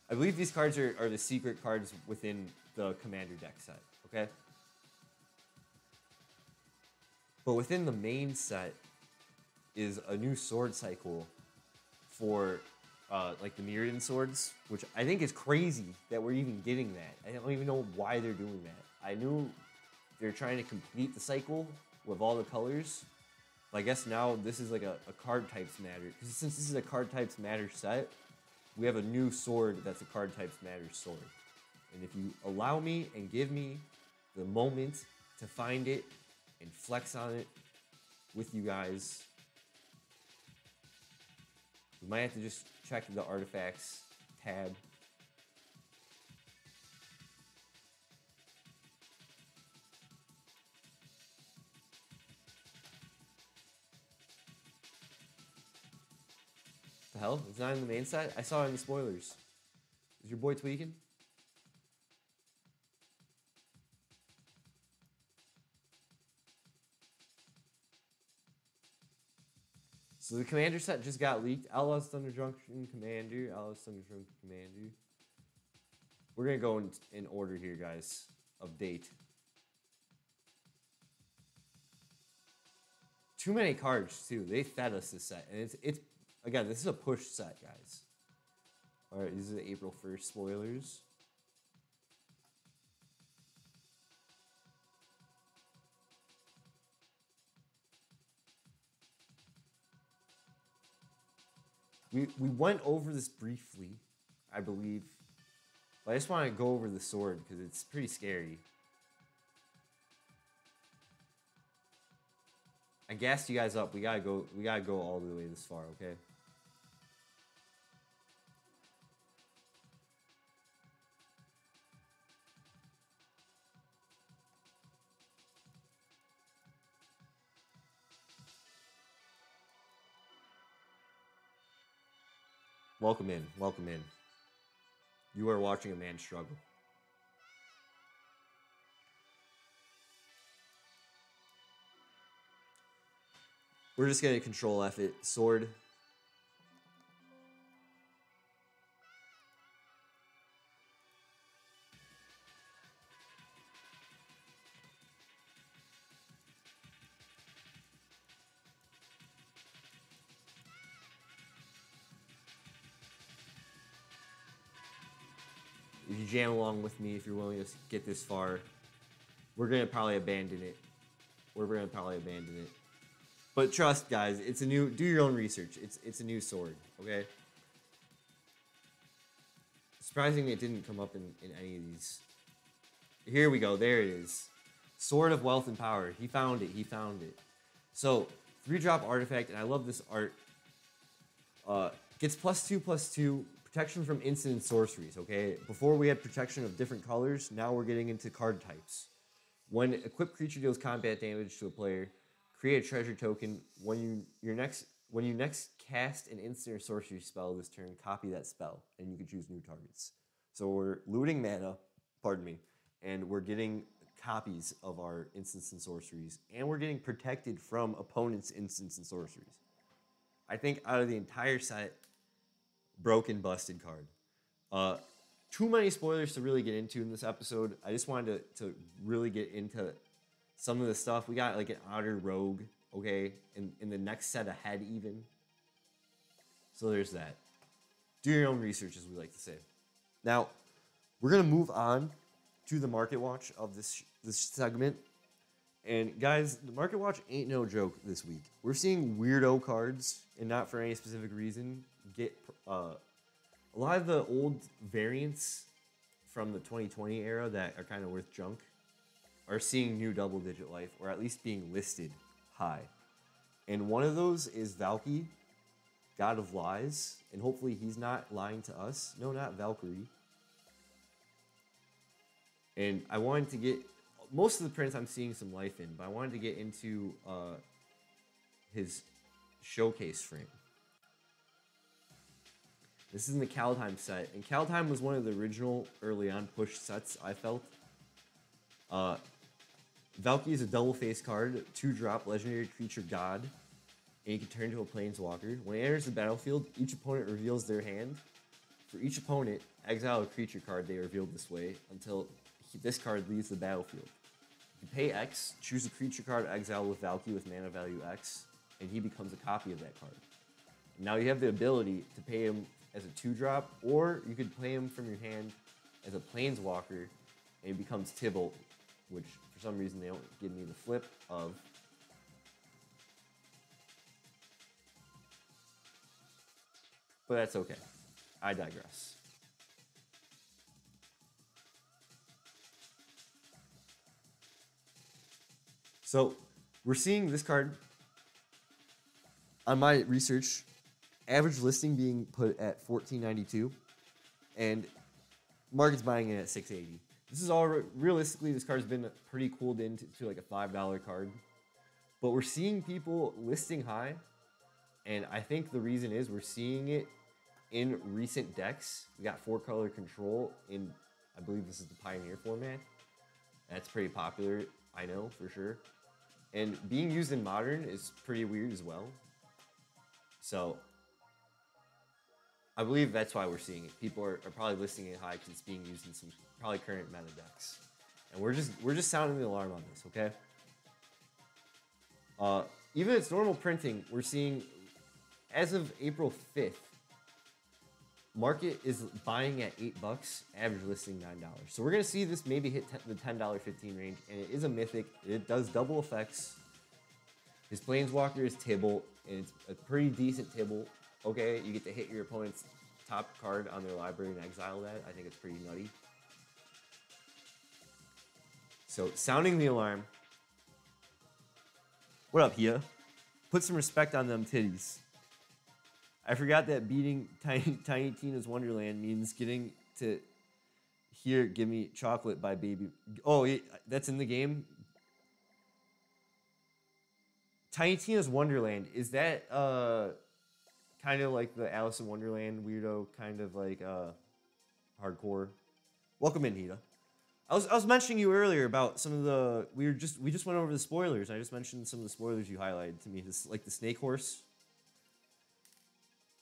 I believe these cards are the secret cards within the Commander deck set, okay? But within the main set is a new sword cycle for like the Mirrodin swords, which I think is crazy that we're even getting that. I don't even know why they're doing that. I knew they're trying to complete the cycle with all the colors. But I guess now this is like a card types matter. Because since this is a card types matter set, we have a new sword that's a card types matter sword. And if you allow me and give me the moment to find it and flex on it with you guys, we might have to just check the artifacts tab. The hell? It's not in the main set? I saw it in the spoilers. Is your boy tweaking? So the Commander set just got leaked. Outlaws Thunder Junction Commander. Outlaws Thunder Junction Commander. We're going to go in order here, guys, of date. Too many cards, too. They fed us this set. And it's again, this is a push set, guys. All right, these are the April 1st spoilers. we went over this briefly, I believe. But I just want to go over the sword because it's pretty scary. I gassed you guys up. We gotta go all the way this far, okay? Welcome in, welcome in. You are watching a man struggle. We're just gonna control F it. Sword. If you jam along with me, if you're willing to get this far, we're gonna probably abandon it. But trust, guys, it's a new. Do your own research. It's a new sword, okay? Surprisingly, it didn't come up in any of these. Here we go. There it is. Sword of Wealth and Power. He found it. So 3-drop artifact, and I love this art. Gets +2/+2 protection from instant and sorceries. Okay. Before we had protection of different colors. Now we're getting into card types. When equipped creature deals combat damage to a player, create a treasure token. When you next cast an instant or sorcery spell this turn, copy that spell, and you can choose new targets. So we're looting mana, pardon me, and we're getting copies of our instants and sorceries, and we're getting protected from opponents' instants and sorceries. I think out of the entire set, broken, busted card. Too many spoilers to really get into in this episode. I just wanted to really get into some of the stuff. We got like an Otter Rogue, okay, in the next set ahead even. So there's that. Do your own research, as we like to say. Now, we're going to move on to the Market Watch of this segment. And guys, the Market Watch ain't no joke this week. We're seeing weirdo cards, and not for any specific reason, get a lot of the old variants from the 2020 era that are kind of worth junk are seeing new double-digit life, or at least being listed high. And one of those is Valky, God of Lies, and hopefully he's not lying to us. No, not Valkyrie. And I wanted to get... Most of the prints I'm seeing some life in, but I wanted to get into his showcase frame. This is in the Kaldheim set, and Kaldheim was one of the original early on push sets, I felt. Valky is a double face card, 2-drop legendary creature god, and you can turn into a planeswalker. When it enters the battlefield, each opponent reveals their hand. For each opponent, exile a creature card they revealed this way until this card leaves the battlefield. You pay X, choose a creature card exile with Valky with mana value X, and he becomes a copy of that card. Now you have the ability to pay him as a 2-drop, or you could play him from your hand as a planeswalker, and he becomes Tibalt, which for some reason they don't give me the flip of. But that's okay. I digress. So we're seeing this card on my research, average listing being put at $14.92, and market's buying it at $6.80. This is all realistically. This card's been pretty cooled into like a $5 card, but we're seeing people listing high, and I think the reason is we're seeing it in recent decks. We got 4-color control in, I believe this is the Pioneer format. That's pretty popular, I know for sure. And being used in Modern is pretty weird as well. So I believe that's why we're seeing it. People are probably listing it high because it's being used in some probably current meta decks. And we're just sounding the alarm on this, okay? Even its normal printing, we're seeing, as of April 5th, market is buying at $8, average listing $9. So we're going to see this maybe hit the $10, 15 range, and it is a mythic. It does double effects. His planeswalker is Tibalt, and it's a pretty decent Tibalt. Okay, you get to hit your opponent's top card on their library and exile that. I think it's pretty nutty. So, sounding the alarm. What up, Hia? Put some respect on them titties. I forgot that beating Tiny Tina's Wonderland means getting to hear Give Me Chocolate by Baby. Oh, that's in the game? Tiny Tina's Wonderland, is that kind of like the Alice in Wonderland weirdo, kind of like hardcore? Welcome in, Hita. I was mentioning you earlier about some of the we just went over the spoilers. I just mentioned some of the spoilers you highlighted to me, this, like the snake horse.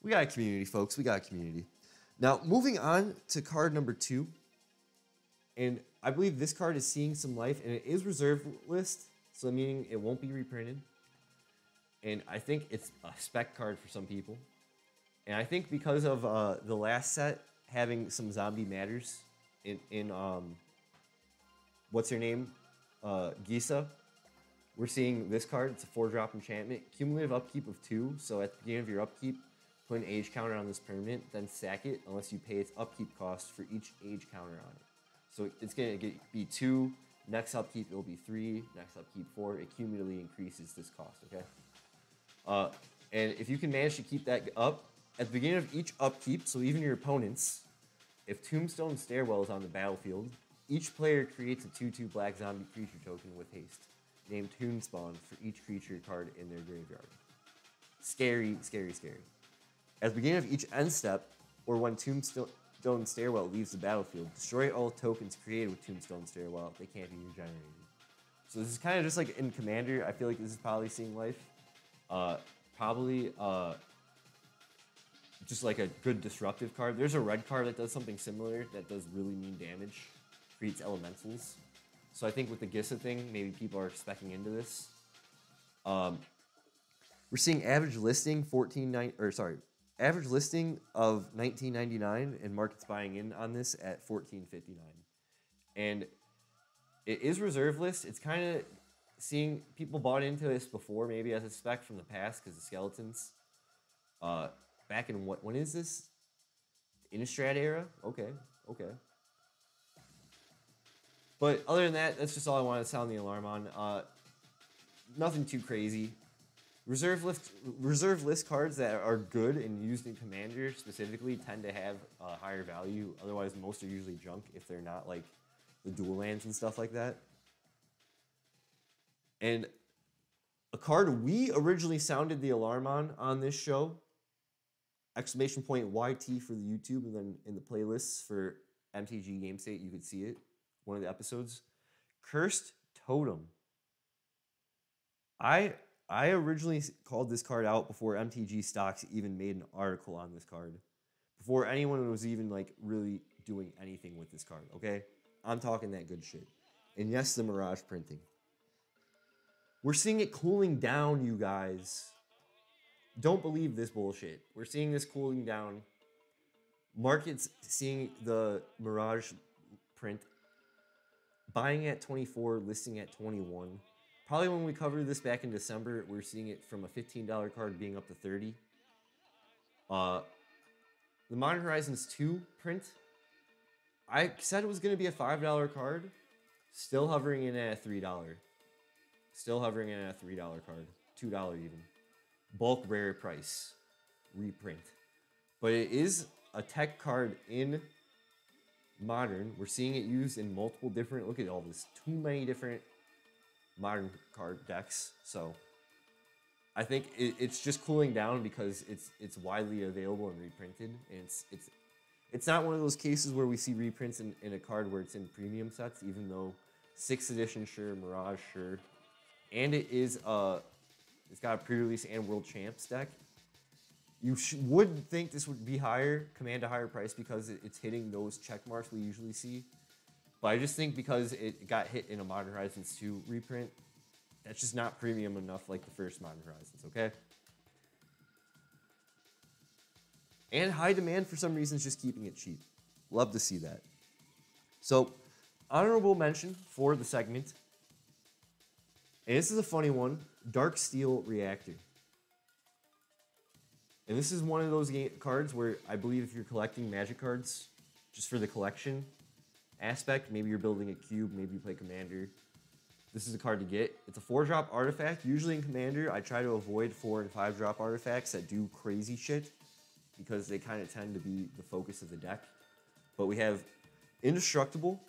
We got a community, folks. We got a community. Now, moving on to card number 2. And I believe this card is seeing some life, and it is reserved list, so meaning it won't be reprinted. And I think it's a spec card for some people. And I think because of the last set having some zombie matters in what's her name? Gisa. We're seeing this card. It's a 4-drop enchantment. Cumulative upkeep of 2. So at the beginning of your upkeep, put an age counter on this permanent, then sack it unless you pay its upkeep cost for each age counter on it. So it's going to be 2. Next upkeep, it will be 3. Next upkeep, 4. It cumulatively increases this cost, okay? And if you can manage to keep that up, at the beginning of each upkeep, so even your opponents, if Tombstone Stairwell is on the battlefield, each player creates a 2/2 black zombie creature token with haste, named Tombspawn for each creature card in their graveyard. Scary, scary, scary. At the beginning of each end step, or when Tombstone Stairwell leaves the battlefield, destroy all tokens created with Tombstone Stairwell. They can't be regenerated. So this is kind of just like in Commander. I feel like this is probably seeing life. Probably just like a good disruptive card. There's a red card that does something similar that does really mean damage. Creates elementals. So I think with the Gisa thing, maybe people are speccing into this. We're seeing average listing average listing of $19.99 and market's buying in on this at $14.59. And it is reserve list. It's kind of seeing people bought into this before, maybe as a spec from the past because the skeletons. Back in when is this? Innistrad era? Okay. But other than that, that's just all I want to sound the alarm on. Nothing too crazy. Reserve list cards that are good and used in Commander specifically tend to have higher value. Otherwise, most are usually junk if they're not like the dual lands and stuff like that. And a card we originally sounded the alarm on this show, exclamation point YT for the YouTube, and then in the playlists for MTG Game State, you could see it, one of the episodes. Cursed Totem. I originally called this card out before MTG Stocks even made an article on this card. Before anyone was even like really doing anything with this card, okay? I'm talking that good shit. And yes, the Mirage printing. We're seeing it cooling down, you guys. Don't believe this bullshit. We're seeing this cooling down. Market's seeing the Mirage print. Buying at 24, listing at 21. Probably when we covered this back in December, we're seeing it from a $15 card being up to 30. The Modern Horizons 2 print, I said it was going to be a $5 card. Still hovering in at a $3. Still hovering in at a $3 card. $2 even. Bulk rare price. Reprint. But it is a tech card in Modern. We're seeing it used in multiple different, look at all this, too many different Modern card decks. So I think it's just cooling down because it's widely available and reprinted, and it's not one of those cases where we see reprints in a card where it's in premium sets, even though 6th edition sure, Mirage sure, and it's got a pre-release and World Champs deck. You would think this would be higher, command a higher price because it's hitting those check marks we usually see. But I just think because it got hit in a Modern Horizons 2 reprint, that's just not premium enough like the first Modern Horizons, okay? And high demand for some reasons, just keeping it cheap. Love to see that. So, honorable mention for the segment. And this is a funny one. Dark Steel Reactor. And this is one of those cards where I believe if you're collecting Magic cards, just for the collection aspect, maybe you're building a cube, maybe you play Commander, this is a card to get. It's a 4-drop artifact. Usually in Commander, I try to avoid 4 and 5-drop artifacts that do crazy shit because they kind of tend to be the focus of the deck. But we have Indestructible,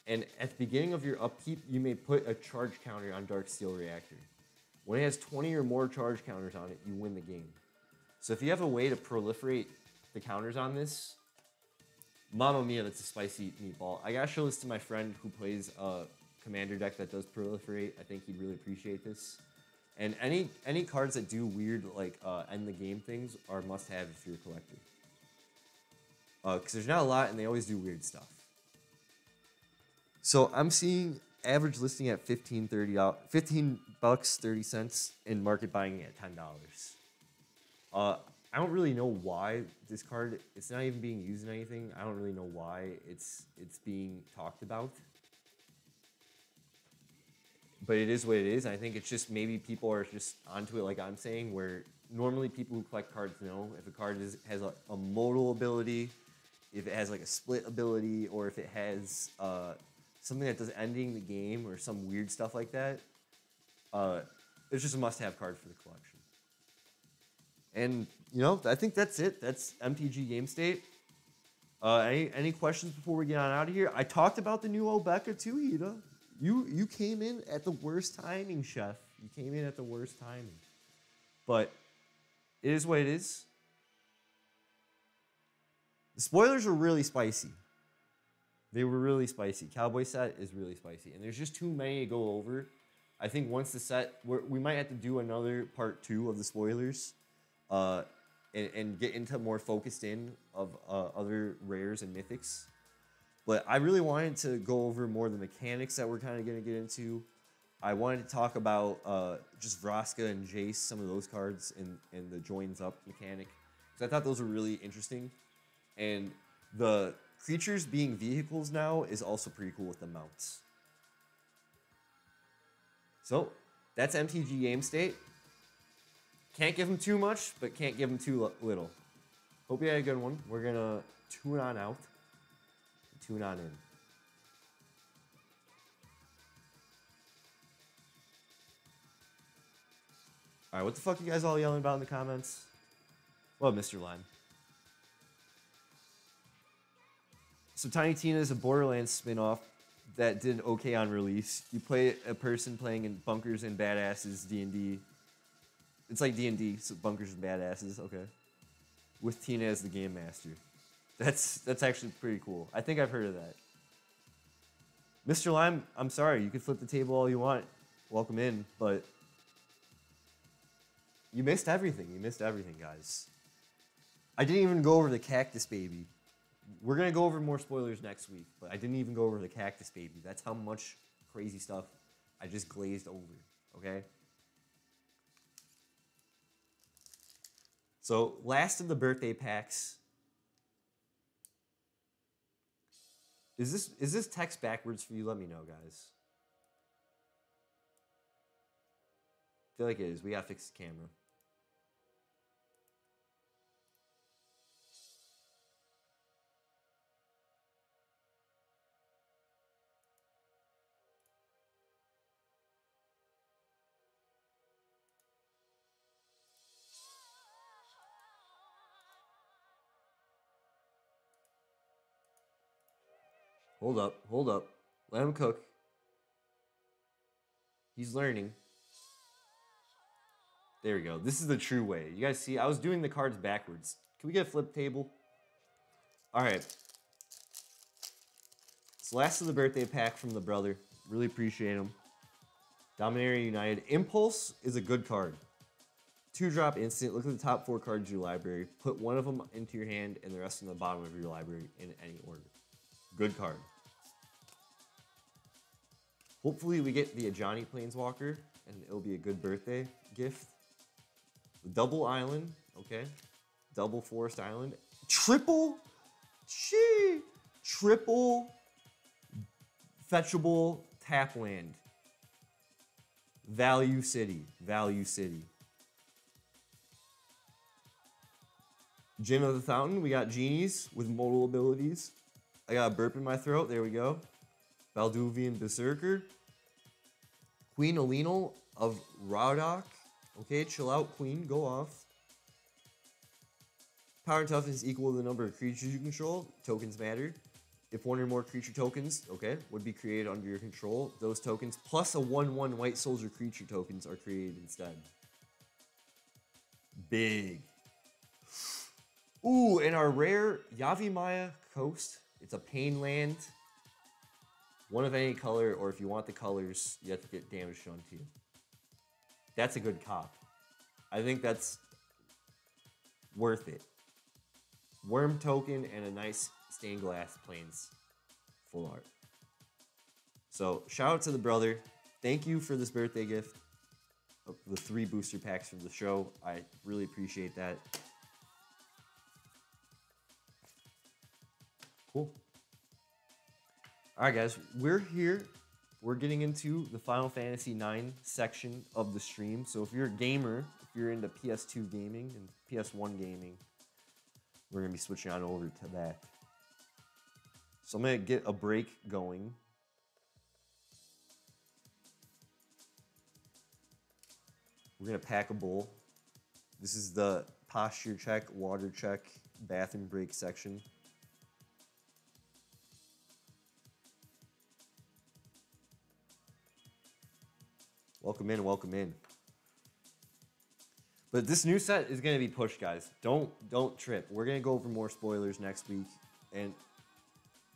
and at the beginning of your upkeep, you may put a charge counter on Darksteel Reactor. When it has 20 or more charge counters on it, you win the game. So if you have a way to proliferate the counters on this, mamma mia, that's a spicy meatball. I gotta show this to my friend who plays a Commander deck that does proliferate. I think he'd really appreciate this. And any cards that do weird, like, end the game things are must-have if you're a collector. Because there's not a lot, and they always do weird stuff. So I'm seeing average listing at $15 bucks 30 cents, and market buying at $10. I don't really know why this card, it's not even being used in anything. I don't really know why it's being talked about. But it is what it is. I think it's just maybe people are just onto it like I'm saying, where normally people who collect cards know if a card has a modal ability, if it has like a split ability, or if it has something that does ending the game or some weird stuff like that. It's just a must-have card for the collection. And, you know, I think that's it. That's MTG Game State. Any questions before we get on out of here? I talked about the new Obeka too, Ida. You came in at the worst timing, Chef. You came in at the worst timing. But it is what it is. The spoilers are really spicy. They were really spicy. Cowboy set is really spicy. And there's just too many to go over. I think once the set, we might have to do another part 2 of the spoilers. And get into more focused in of other rares and mythics. But I really wanted to go over more of the mechanics that we're kind of going to get into. I wanted to talk about just Vraska and Jace, some of those cards, and the joins up mechanic. Because I thought those were really interesting. And the creatures being vehicles now is also pretty cool with the mounts. So, that's MTG Game State. Can't give them too much, but can't give them too little. Hope you had a good one. We're going to tune on out. Tune on in. All right, what the fuck are you guys all yelling about in the comments? What, Mr. Lime? So Tiny Tina is a Borderlands spin-off that did okay on release. You play a person playing in Bunkers and Badasses D&D. It's like D&D, so Bunkers and Badasses, okay. With Tina as the game master. That's actually pretty cool. I think I've heard of that. Mr. Lime, I'm sorry. You can flip the table all you want. Welcome in, but you missed everything. You missed everything, guys. I didn't even go over the Cactus Baby. We're going to go over more spoilers next week, but I didn't even go over the Cactus Baby. That's how much crazy stuff I just glazed over, okay? So, last of the birthday packs. Is this text backwards for you? Let me know, guys. I feel like it is. We gotta fix the camera. Hold up. Let him cook. He's learning. There we go. This is the true way. You guys see, I was doing the cards backwards. Can we get a flip table? All right. It's last of the birthday pack from the brother. Really appreciate him. Dominaria United. Impulse is a good card. 2-drop instant. Look at the top 4 cards of your library. Put one of them into your hand and the rest in the bottom of your library in any order. Good card. Hopefully we get the Ajani Planeswalker, and it'll be a good birthday gift. Double Island, okay. Double Forest Island. Triple fetchable tap land. Value City. Gin of the Fountain, we got genies with modal abilities. I got a burp in my throat, there we go. Balduvian Berserker. Queen Alenal of Rodok. Okay, chill out, Queen, go off. Power and toughness equal to the number of creatures you control. Tokens matter. If one or more creature tokens, okay, would be created under your control, those tokens plus a 1/1 white soldier creature tokens are created instead. Big. Ooh, and our rare Yavimaya Coast. It's a pain land. One of any color, or if you want the colors, you have to get damage done to you. That's a good cop. I think that's worth it. Worm token and a nice stained glass plains full art. So shout out to the brother. Thank you for this birthday gift. The 3 booster packs from the show. I really appreciate that. Cool. All right, guys, we're here. We're getting into the Final Fantasy IX section of the stream. So if you're a gamer, if you're into PS2 gaming and PS1 gaming, we're going to be switching on over to that. So I'm going to get a break going. We're going to pack a bowl. This is the posture check, water check, bathroom break section. Welcome in, welcome in. But this new set is going to be pushed, guys. Don't trip. We're going to go over more spoilers next week. And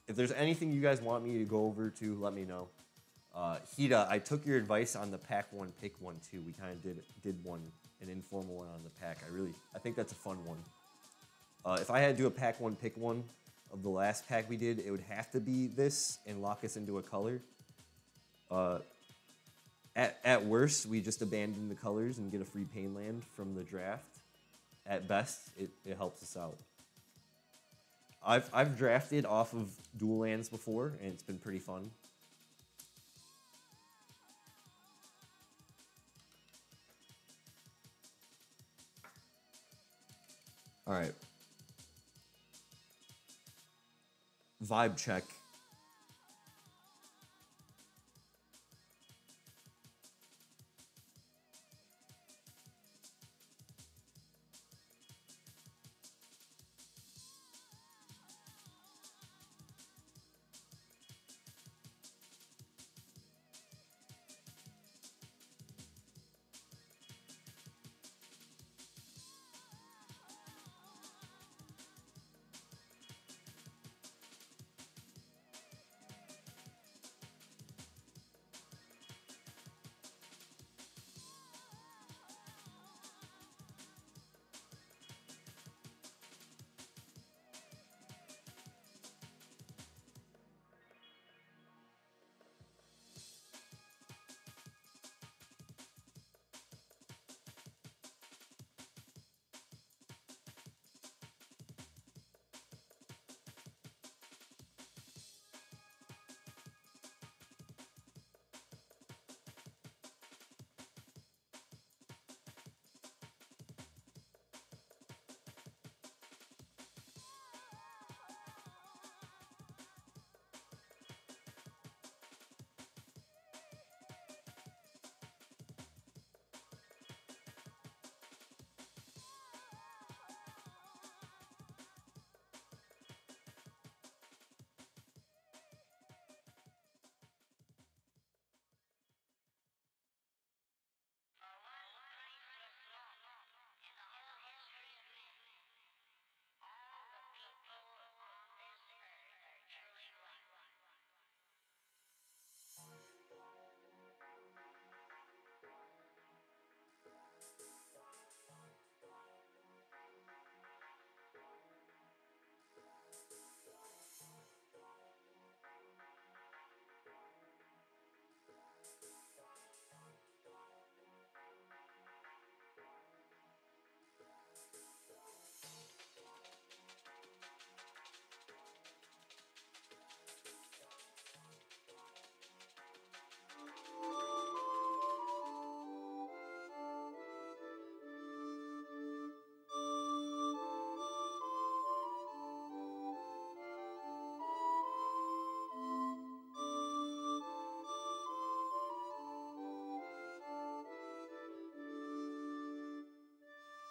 if there's anything you guys want me to go over to, let me know. Hida, I took your advice on the pack one, pick one too. We kind of did one, an informal one on the pack. I think that's a fun one. If I had to do a pack one, pick one of the last pack we did, it would have to be this and lock us into a color. At worst, we just abandon the colors and get a free pain land from the draft. At best, it helps us out. I've drafted off of dual lands before, and it's been pretty fun. All right. Vibe check.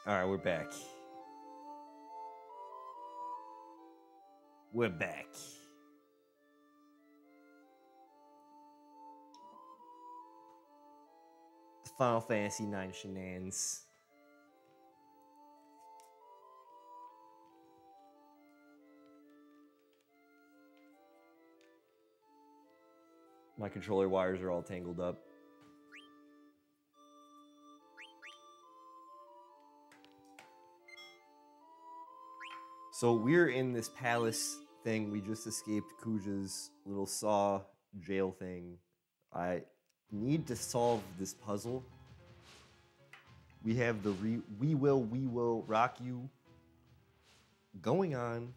All right, we're back. We're back. Final Fantasy IX shenanigans. My controller wires are all tangled up. So we're in this palace thing. We just escaped Kuja's little saw jail thing. I need to solve this puzzle. We have the we will rock you going on.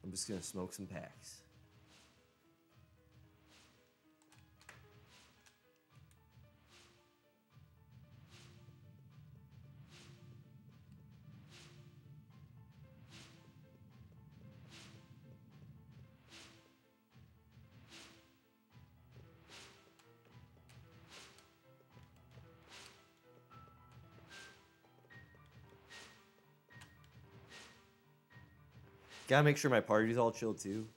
I'm just gonna smoke some packs. Gotta make sure my party's all chill too.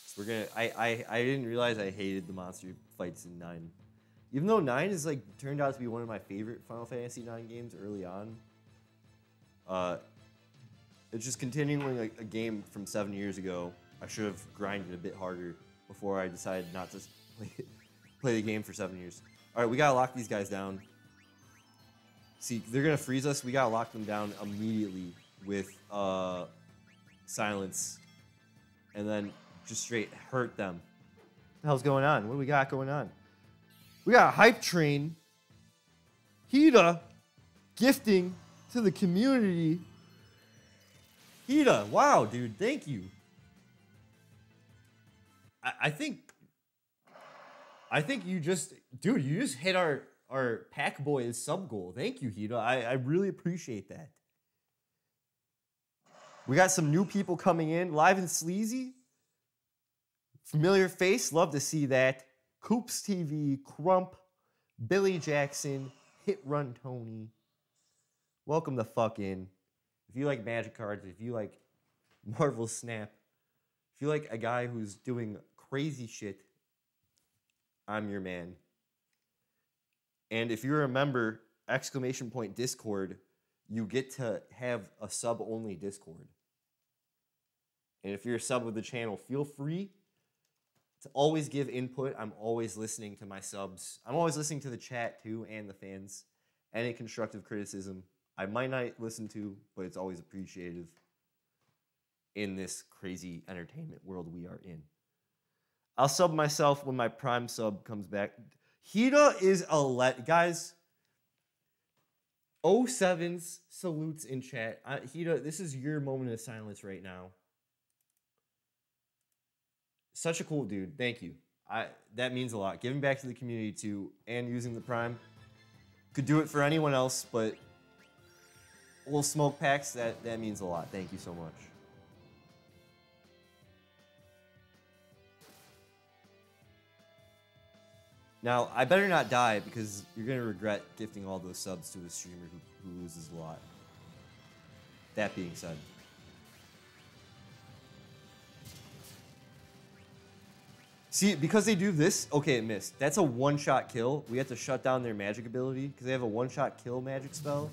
So we're gonna. I didn't realize I hated the monster fights in 9, even though 9 is like turned out to be one of my favorite Final Fantasy 9 games early on. It's just continuing like a game from 7 years ago. I should have grinded a bit harder before I decided not to play the game for 7 years. All right, we gotta lock these guys down. See, they're gonna freeze us. We gotta lock them down immediately with silence, and then just straight hurt them. What the hell's going on? What do we got going on? We got a hype train. Hida gifting to the community. Hida, wow, dude, thank you. I think you just, dude, you just hit our Pack Boys sub goal. Thank you, Hida. I really appreciate that. We got some new people coming in, live and sleazy. Familiar face, love to see that. Coops TV, Crump, Billy Jackson, Hit Run Tony. Welcome the fuck in. If you like Magic cards, if you like Marvel Snap, if you like a guy who's doing crazy shit, I'm your man. And if you're a member, !Discord, you get to have a sub-only Discord. And if you're a sub of the channel, feel free to always give input. I'm always listening to my subs. I'm always listening to the chat too and the fans. Any constructive criticism I might not listen to, but it's always appreciative in this crazy entertainment world we are in. I'll sub myself when my Prime sub comes back. Hida is a guys. 07's salutes in chat. Hida, this is your moment of silence right now. Such a cool dude. Thank you. That means a lot. Giving back to the community too, and using the Prime. Could do it for anyone else, but little smoke packs, that means a lot. Thank you so much. Now, I better not die because you're going to regret gifting all those subs to a streamer who loses a lot. That being said. See, because they do this, okay, it missed. That's a one-shot kill. We have to shut down their magic ability because they have a one-shot kill magic spell.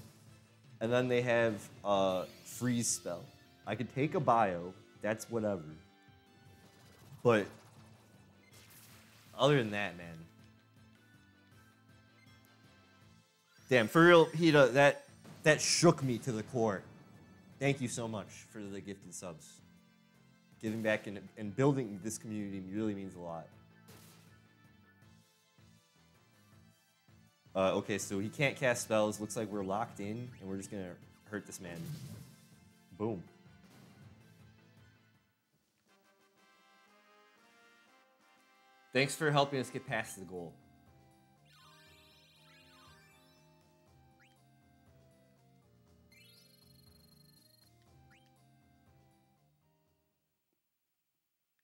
And then they have a freeze spell. I could take a bio, that's whatever. But other than that, man. Damn, for real, Hida, that shook me to the core. Thank you so much for the gifted subs. Giving back and building this community really means a lot. Okay, so he can't cast spells. Looks like we're locked in, and we're just gonna hurt this man. Boom. Thanks for helping us get past the goal.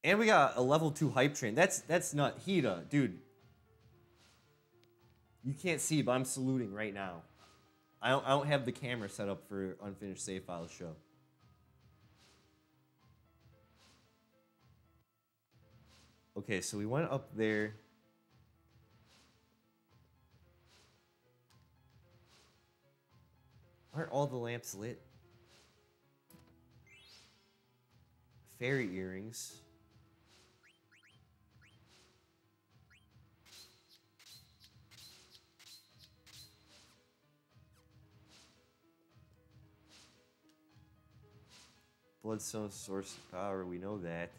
And we got a level 2 hype train. That's nut. Hida, dude. You can't see, but I'm saluting right now. I don't have the camera set up for Unfinished Save File show. Okay, so we went up there. Aren't all the lamps lit? Fairy earrings. Bloodstone source of power, we know that.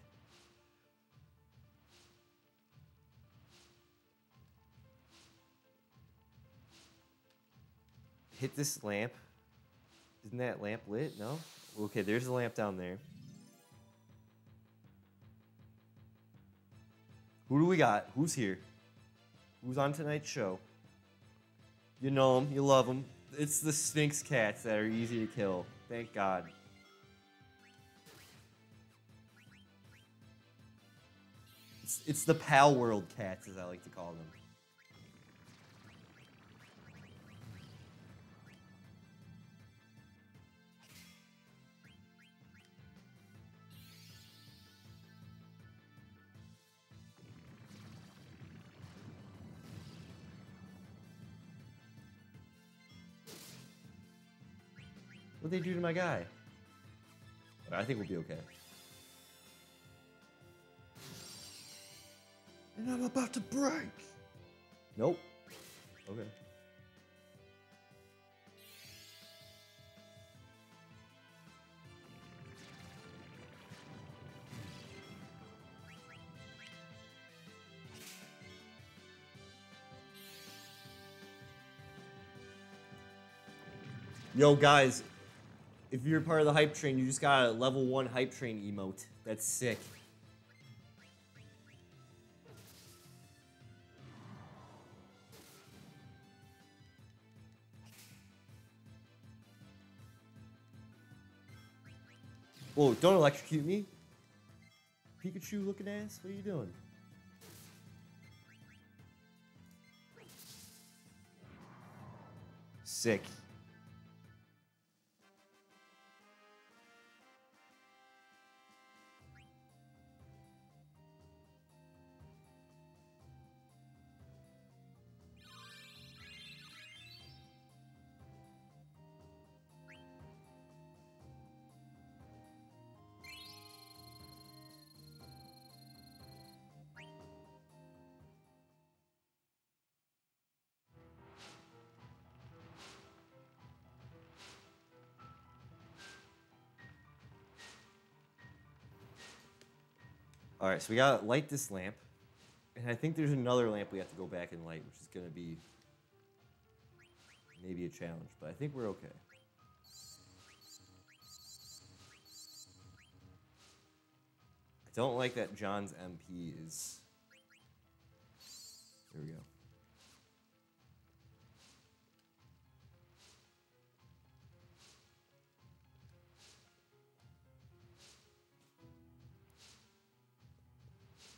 Hit this lamp. Isn't that lamp lit? No? Okay, there's a lamp down there. Who do we got? Who's here? Who's on tonight's show? You know them, you love them. It's the Sphinx cats that are easy to kill. Thank God. It's the Pal World cats, as I like to call them. What'd they do to my guy? I think we'll be okay. And I'm about to break. Nope. Okay. Yo, guys, if you're part of the hype train, you just got a level 1 hype train emote. That's sick. Whoa, don't electrocute me. Pikachu looking ass, what are you doing? Sick. All right, so we gotta light this lamp. And I think there's another lamp we have to go back and light, which is gonna be maybe a challenge, but I think we're okay. I don't like that John's MP is... There we go.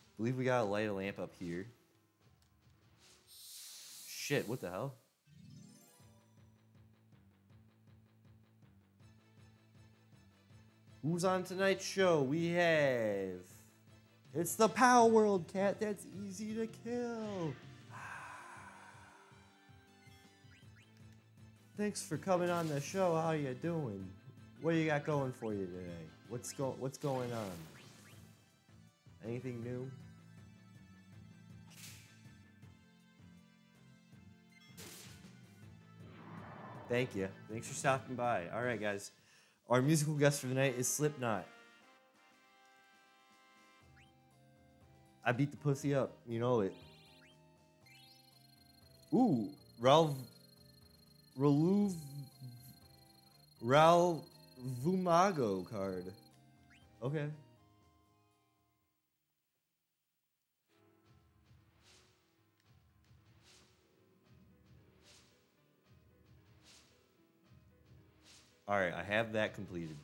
I believe we gotta light a lamp up here. Shit, what the hell? Who's on tonight's show? We have... It's the Power World cat that's easy to kill. Thanks for coming on the show. How you doing? What do you got going for you today? What's going on? Anything new? Thank you. Thanks for stopping by. All right, guys. Our musical guest for the night is Slipknot. I beat the pussy up. You know it. Ooh, Ralph Vumago card. Okay. All right, I have that completed.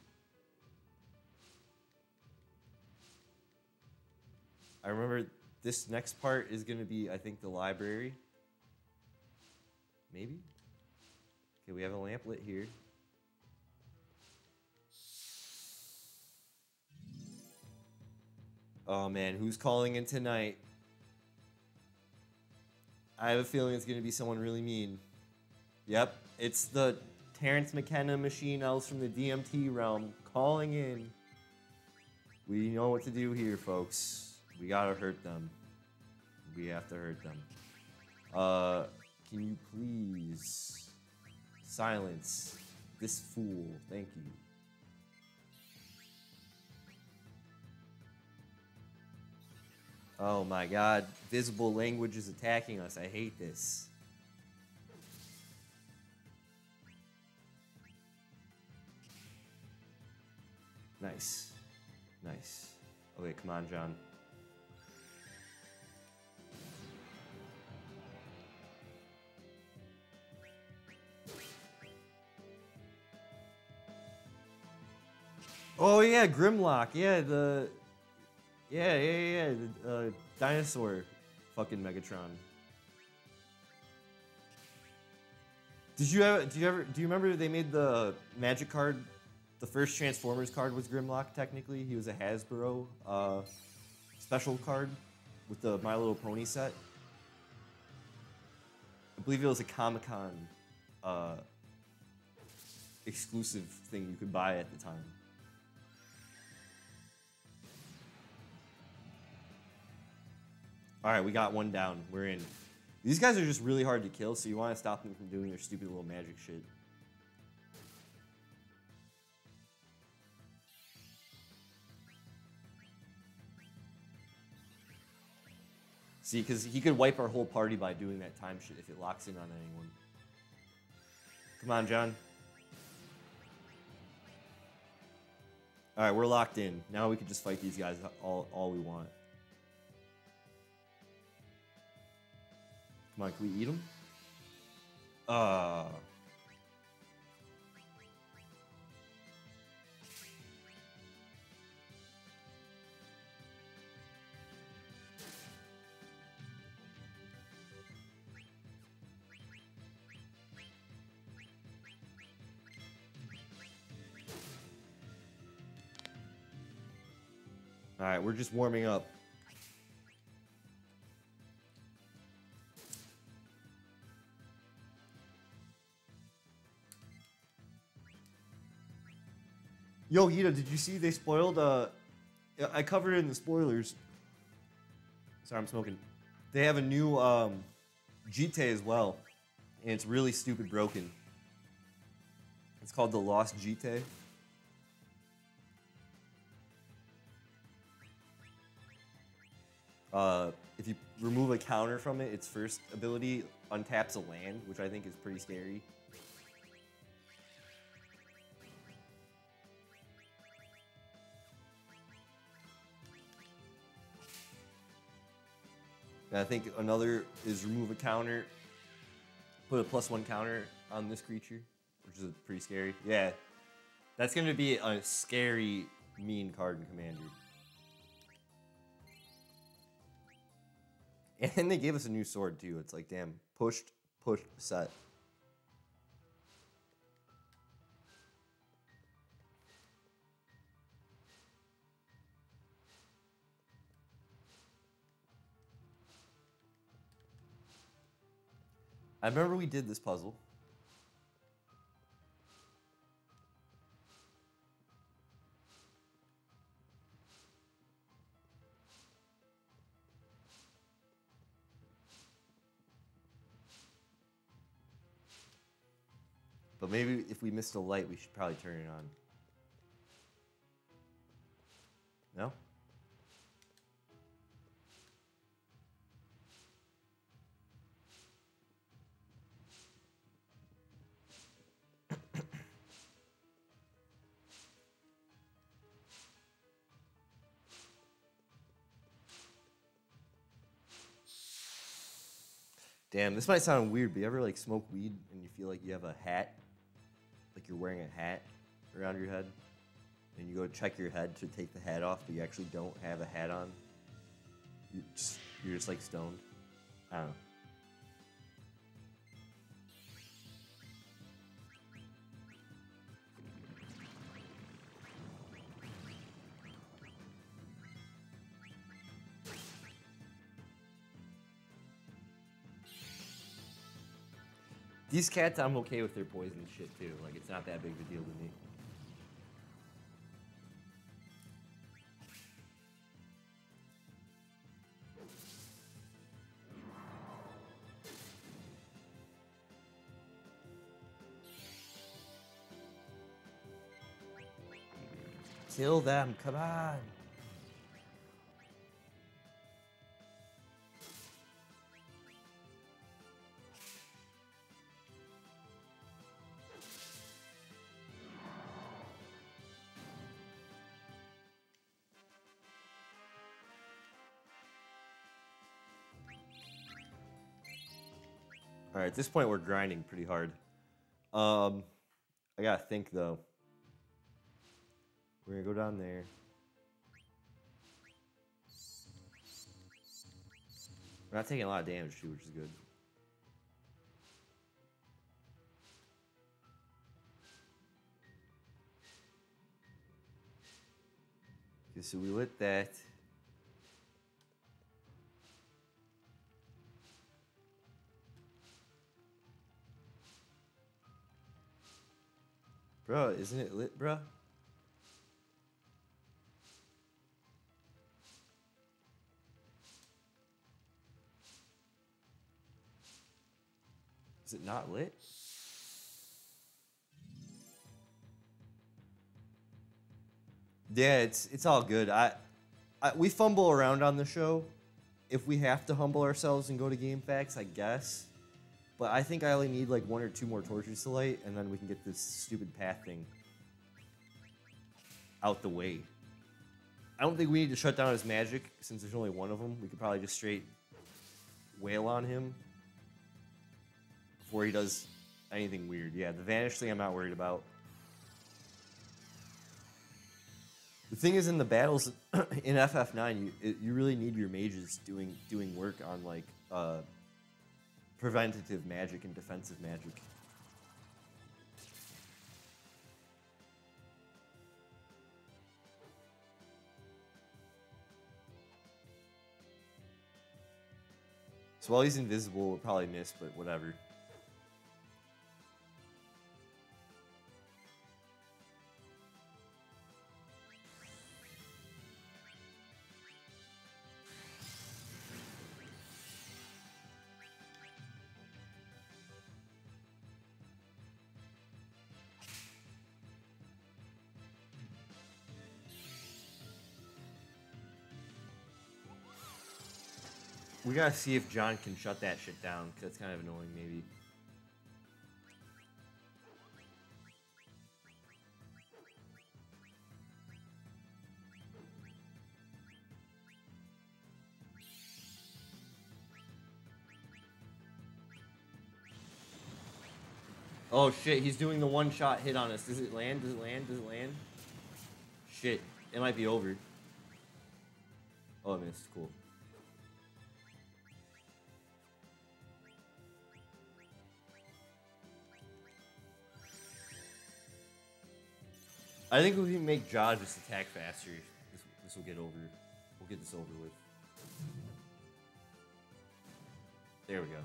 remember this next part is going to be, I think, the library. Maybe? Okay, we have a lamplet here. Oh man, who's calling in tonight? I have a feeling it's going to be someone really mean. Yep, it's the Terrence McKenna machine elves from the DMT realm calling in. We know what to do here, folks. We gotta hurt them. We have to hurt them. Can you please silence this fool? Thank you. Oh my god, visible language is attacking us. I hate this. Nice. Nice. Okay, come on, John. Oh yeah, Grimlock. Yeah, the the dinosaur fucking Megatron. Do you remember they made the magic card? The first Transformers card was Grimlock, technically. He was a Hasbro special card with the My Little Pony set. I believe it was a Comic-Con exclusive thing you could buy at the time. Alright, we got one down. We're in. These guys are just really hard to kill, so you want to stop them from doing their stupid little magic shit. See, because he could wipe our whole party by doing that time shit if it locks in on anyone. Come on, John. Alright, we're locked in. Now we can just fight these guys all we want. Come on, can we eat them? Alright, we're just warming up. Yo, Hita, did you see they spoiled, I covered it in the spoilers. Sorry, I'm smoking. They have a new, GT as well. And it's really stupid broken. It's called the Lost GT. If you remove a counter from it, its first ability untaps a land, which I think is pretty scary. And I think another is remove a counter, put a +1 counter on this creature, which is pretty scary. Yeah, that's going to be a scary, mean card in Commander. And they gave us a new sword too. It's like, damn, pushed, set. I remember we did this puzzle. But maybe if we missed a light, we should probably turn it on. No? Damn, this might sound weird, but you ever like smoke weed and you feel like you have a hat? Like you're wearing a hat around your head? And you go check your head to take the hat off, but you actually don't have a hat on? You're just like stoned. I don't know. These cats, I'm okay with their poison shit too. Like, it's not that big of a deal to me. Kill them, come on. All right, at this point, we're grinding pretty hard. I gotta think, though. We're gonna go down there. We're not taking a lot of damage, too, which is good. Okay, so we lit that. Bro, isn't it lit, bro? Is it not lit? Yeah, it's all good. We fumble around on the show. If we have to humble ourselves and go to game facts, I guess. But I think I only need like 1 or 2 more torches to light, and then we can get this stupid path thing out the way. I don't think we need to shut down his magic, since there's only one of them. We could probably just straight wail on him before he does anything weird. Yeah, the vanish thing I'm not worried about. The thing is, in the battles in FF9, you really need your mages doing work on like preventative magic and defensive magic. So while he's invisible, we'll probably miss, but whatever. We gotta see if John can shut that shit down, because that's kind of annoying, maybe. Oh shit, he's doing the one-shot hit on us. Does it land? Does it land? Does it land? Shit, it might be over. Oh, it missed. Cool. I think if we can make Ja just attack faster, this will get over. We'll get this over with. There we go.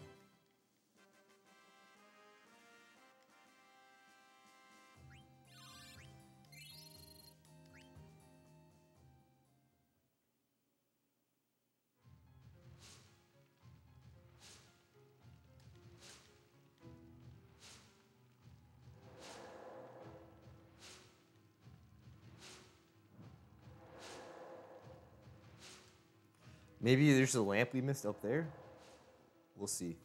Maybe there's a lamp we missed up there. We'll see.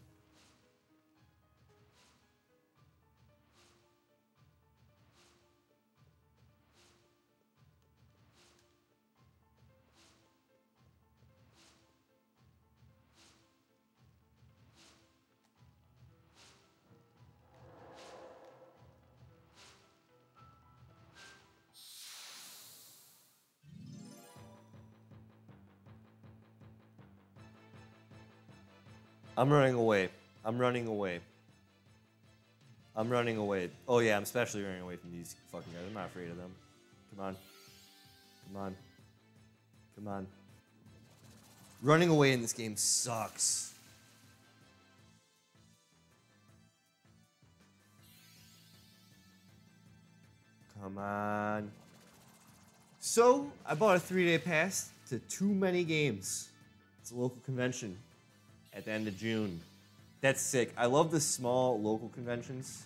I'm running away. I'm running away. I'm running away. Oh yeah, I'm especially running away from these fucking guys. I'm not afraid of them. Come on. Come on. Come on. Running away in this game sucks. Come on. So, I bought a 3-day pass to Too Many Games. It's a local convention at the end of June. That's sick. I love the small local conventions.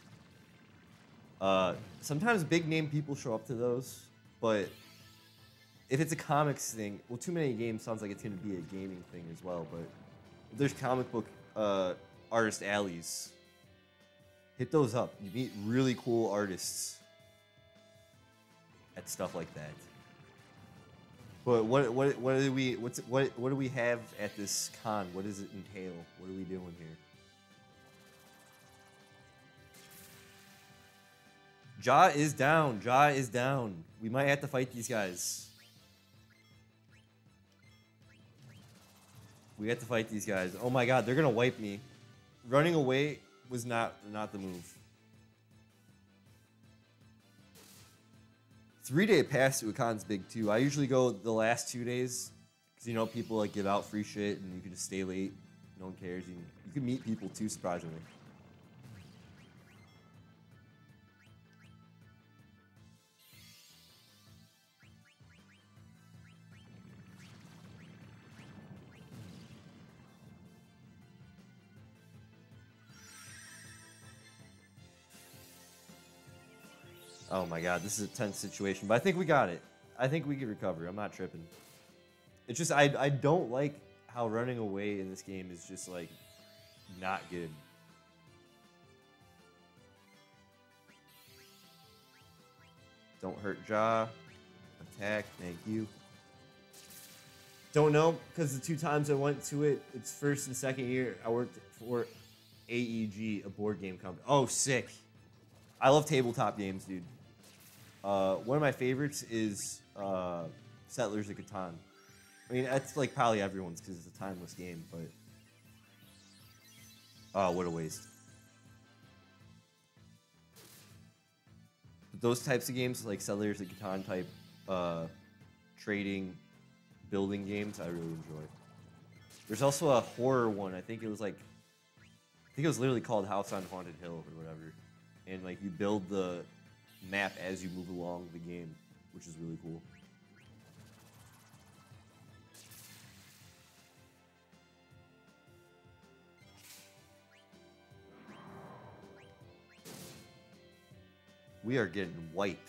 Sometimes big name people show up to those, but if it's a comics thing, well, Too Many Games sounds like it's going to be a gaming thing as well, but if there's comic book artist alleys, hit those up. You meet really cool artists at stuff like that. But what do we have at this con? What does it entail? What are we doing here? Ja is down. Ja is down. We might have to fight these guys. We have to fight these guys. Oh my god, they're gonna wipe me. Running away was not the move. 3-day pass to a con's big too. I usually go the last 2 days because, you know, people like give out free shit and you can just stay late. No one cares. You can meet people too, surprisingly. Oh my god, this is a tense situation, but I think we got it. I think we can recover. I'm not tripping. It's just I don't like how running away in this game is just like not good. Don't hurt Ja. Attack, thank you. Don't know, because the 2 times I went to it, it's first and second year, I worked for AEG, a board game company. Oh, sick. I love tabletop games, dude. One of my favorites is Settlers of Catan. I mean, that's like probably everyone's because it's a timeless game, but... Oh, what a waste. But those types of games, like Settlers of Catan type trading, building games, I really enjoy. There's also a horror one. I think it was literally called House on Haunted Hill or whatever. And like you build the map as you move along the game, which is really cool. We are getting wiped.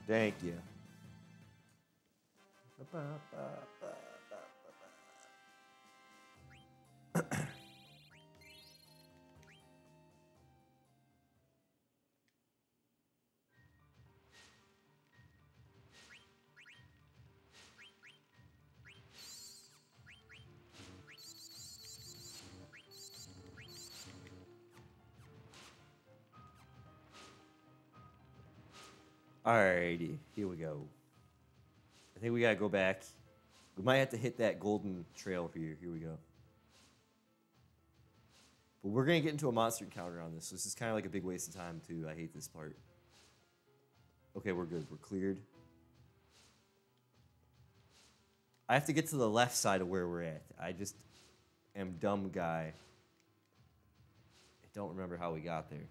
Thank you. Alrighty, here we go. I think we gotta go back. We might have to hit that golden trail here. Here we go. But we're gonna get into a monster encounter on this. So this is kind of like a big waste of time too. I hate this part. Okay, we're good. We're cleared. I have to get to the left side of where we're at. I just am dumb guy. I don't remember how we got there.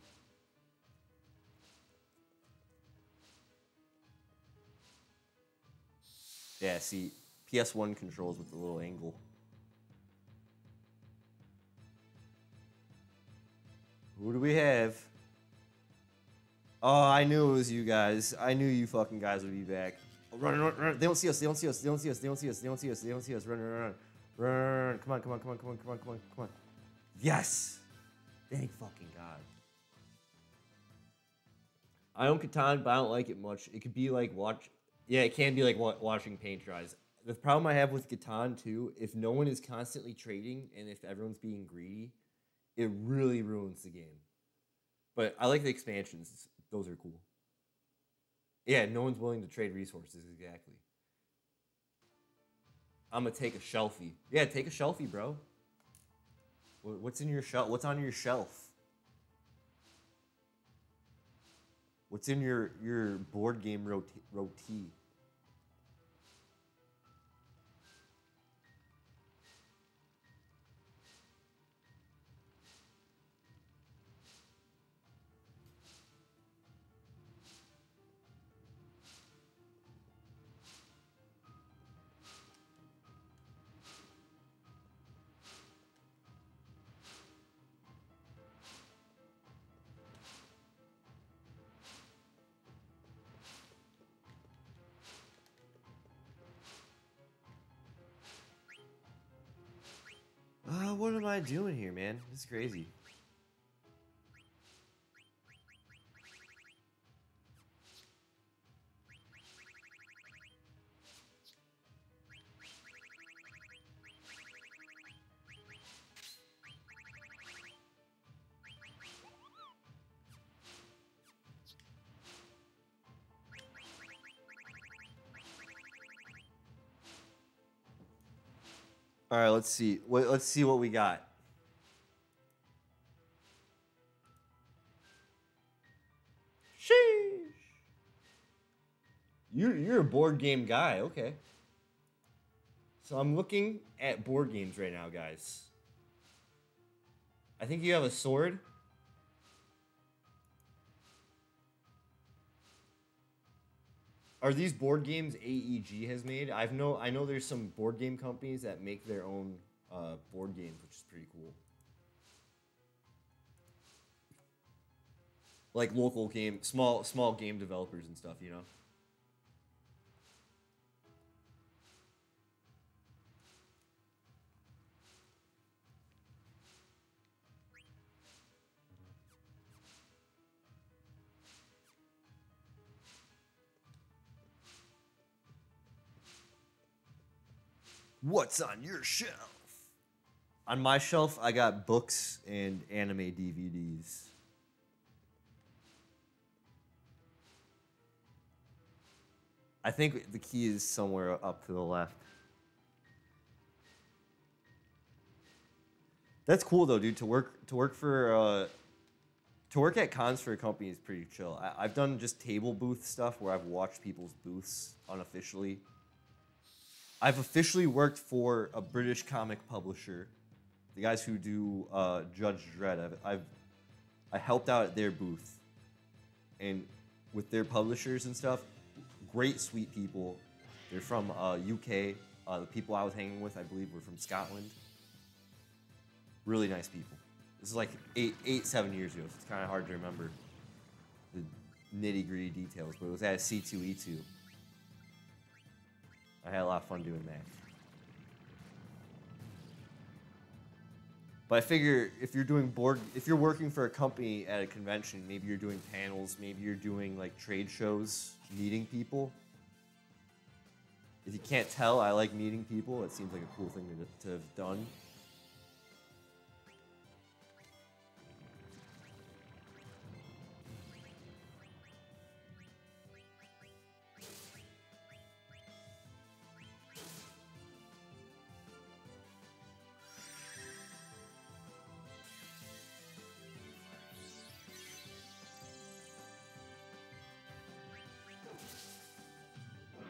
Yeah, see, PS1 controls with the little angle. Who do we have? Oh, I knew it was you guys. I knew you fucking guys would be back. Run, run, run. They don't see us. They don't see us. They don't see us. They don't see us. They don't see us. They don't see us. Run, run, run. Run. Come on, come on, come on, come on, come on, come on, come on. Yes! Thank fucking God. I own Catan, but I don't like it much. It could be like Yeah, it can be like watching paint dries. The problem I have with Catan too, if no one is constantly trading and if everyone's being greedy, it really ruins the game. But I like the expansions. Those are cool. Yeah, no one's willing to trade resources, exactly. I'm gonna take a shelfie. Yeah, take a shelfie, bro. What's in your shelf? What's on your shelf? What's in your board game roti? What am I doing here, man? This is crazy. All right, let's see. Let's see what we got. Sheesh. You're a board game guy, okay. So I'm looking at board games right now, guys. I think you have a sword. Are these board games AEG has made? I know there's some board game companies that make their own board games, which is pretty cool. Like local game, small game developers and stuff, you know. What's on your shelf? On my shelf, I got books and anime DVDs. I think the key is somewhere up to the left. That's cool though, dude. To work at cons for a company is pretty chill. I've done just table booth stuff where I've watched people's booths unofficially. I've officially worked for a British comic publisher, the guys who do Judge Dredd. I helped out at their booth, and with their publishers and stuff. Great, sweet people. They're from UK. The people I was hanging with, I believe, were from Scotland. Really nice people. This is like 7 years ago, so it's kind of hard to remember the nitty-gritty details, but it was at C2E2. I had a lot of fun doing that. But I figure if you're working for a company at a convention, maybe you're doing panels, maybe you're doing like trade shows, meeting people. If you can't tell, I like meeting people. It seems like a cool thing to have done.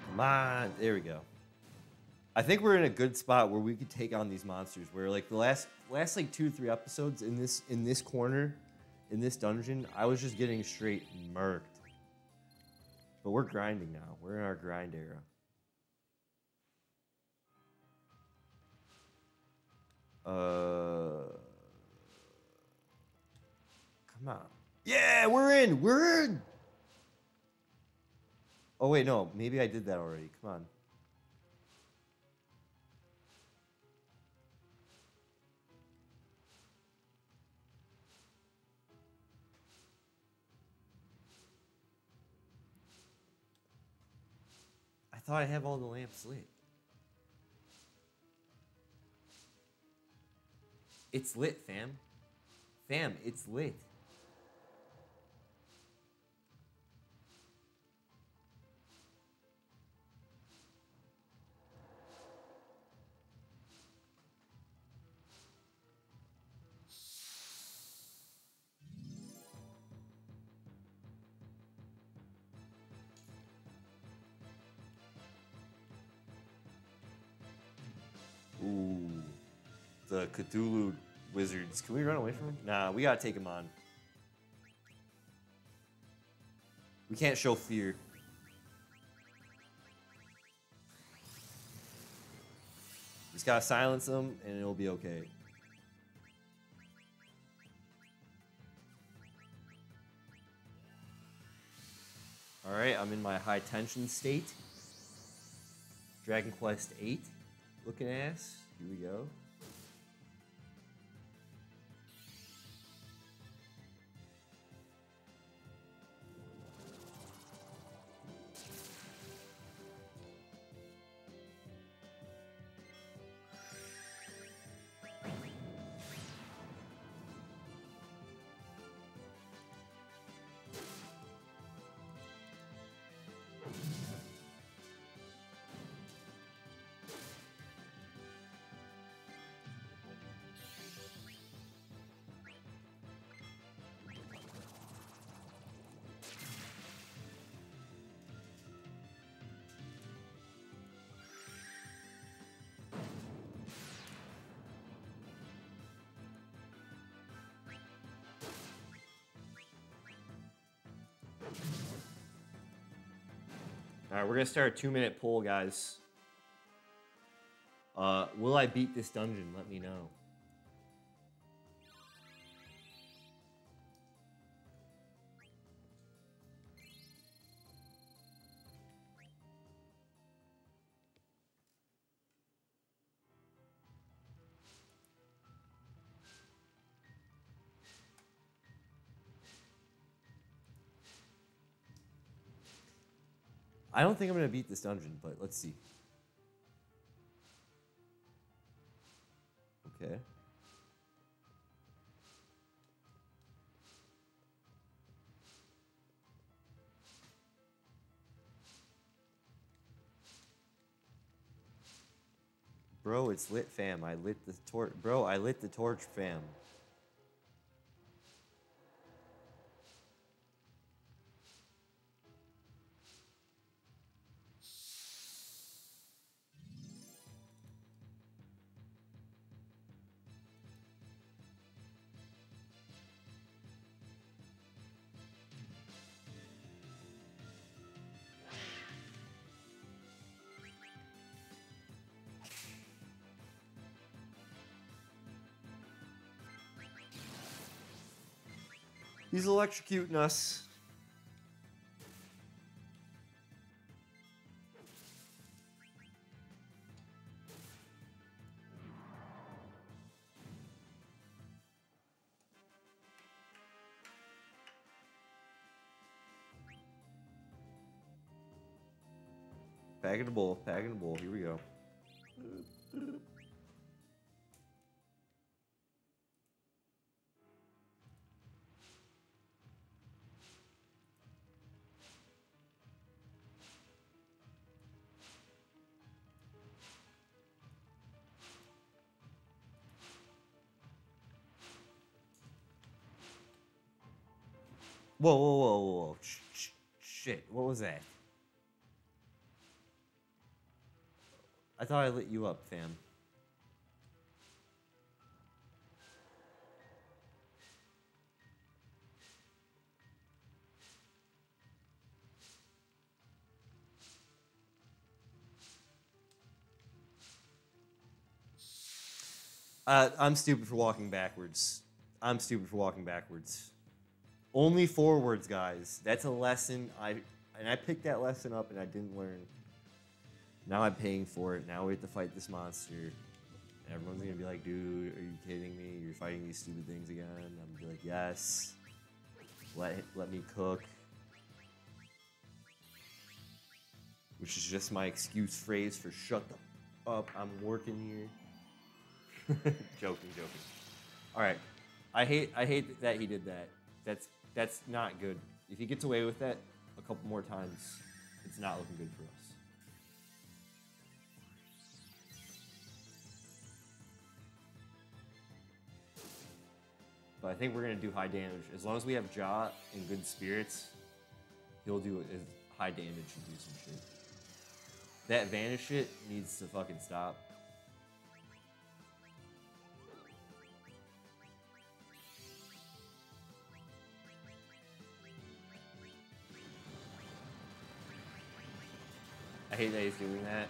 Come on, there we go. I think we're in a good spot where we could take on these monsters. Where like the last like 2-3 episodes in this corner, in this dungeon, I was just getting straight murked. But we're grinding now. We're in our grind era. Come on. Yeah, we're in. We're in. Oh wait, no. Maybe I did that already. Come on. I thought I have all the lamps lit. It's lit, fam. Fam, it's lit. Ooh. The Cthulhu wizards. Can we run away from him? Nah, we gotta take him on. We can't show fear. Just gotta silence them and it'll be okay. Alright, I'm in my high tension state. Dragon Quest 8 looking ass. Here we go. Alright, we're gonna start a 2-minute poll, guys. Will I beat this dungeon? Let me know. I don't think I'm gonna beat this dungeon, but let's see. Okay. Bro, it's lit, fam. I lit the torch. Bro, I lit the torch, fam. He's electrocuting us. Back in the bowl, back in the bowl. Here we go. Whoa, whoa, whoa, whoa. Shit, what was that? I thought I lit you up, fam. I'm stupid for walking backwards. I'm stupid for walking backwards. Only forwards, guys. That's a lesson. I picked that lesson up and I didn't learn. Now I'm paying for it. Now we have to fight this monster. And everyone's gonna be like, dude, are you kidding me? You're fighting these stupid things again? I'm gonna be like, yes. Let me cook. Which is just my excuse phrase for shut the up. I'm working here. Joking. Alright. I hate that he did that. That's not good. If he gets away with that a couple more times, it's not looking good for us. But I think we're gonna do high damage. As long as we have Jaw and good spirits, he'll do high damage and do some shit. That vanish shit needs to fucking stop. I hate that he's doing that.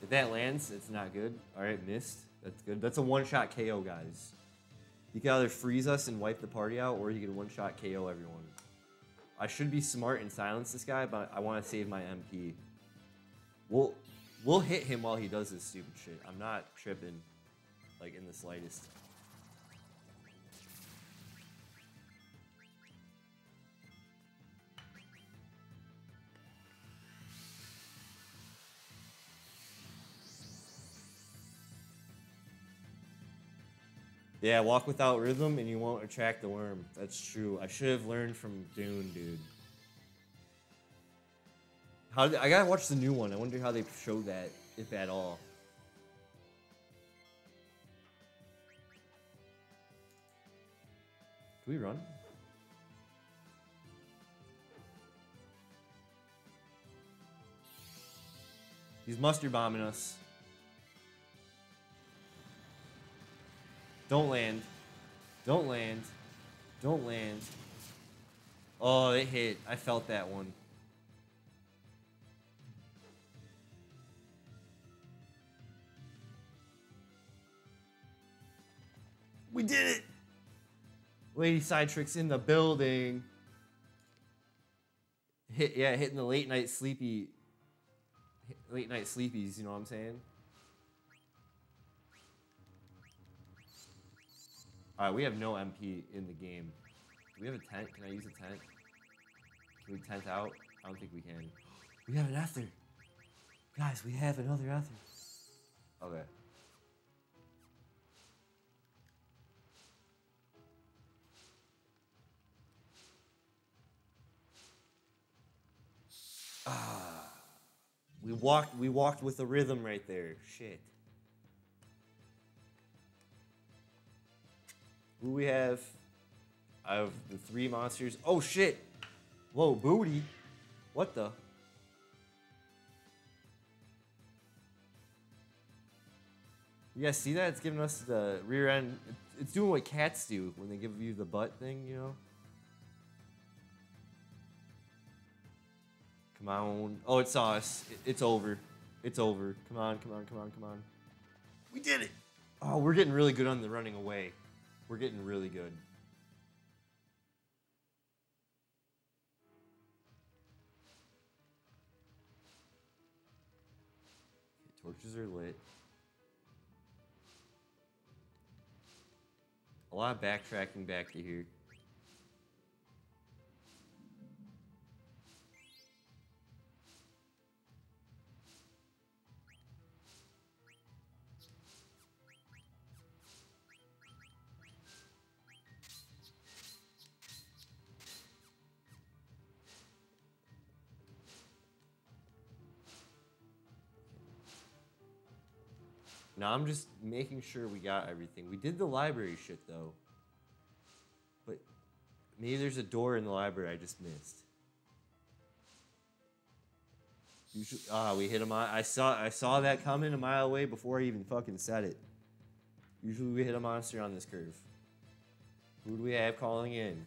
If that lands, it's not good. Alright, missed. That's good. That's a one-shot KO, guys. You can either freeze us and wipe the party out, or you can one-shot KO everyone. I should be smart and silence this guy, but I want to save my MP. We'll hit him while he does this stupid shit. I'm not tripping, like, in the slightest. Yeah, walk without rhythm and you won't attract the worm. That's true. I should have learned from Dune, dude. I gotta watch the new one. I wonder how they showed that, if at all. Can we run? He's mustard bombing us. Don't land. Don't land. Don't land. Oh, it hit. I felt that one. We did it! Lady Side Tricks in the building. Hitting the late night sleepies, you know what I'm saying? Alright, we have no MP in the game. Do we have a tent? Can I use a tent? Can we tent out? I don't think we can. We have an ether. Guys, we have another ether. Okay. We walked with a rhythm right there. Shit. Who we have? I have the 3 monsters. Oh shit! Whoa, booty! What the? You guys see that? It's giving us the rear end. It's doing what cats do when they give you the butt thing, you know? Come on. Oh, it saw us. It's over. It's over. Come on, come on, come on, come on. We did it! Oh, we're getting really good on the running away. We're getting really good. Torches are lit. A lot of backtracking back to here. Now I'm just making sure we got everything. We did the library shit though. But maybe there's a door in the library I just missed. Usually, we hit him on. I saw that coming a mile away before I even fucking said it. Usually we hit a monster on this curve. Who do we have calling in?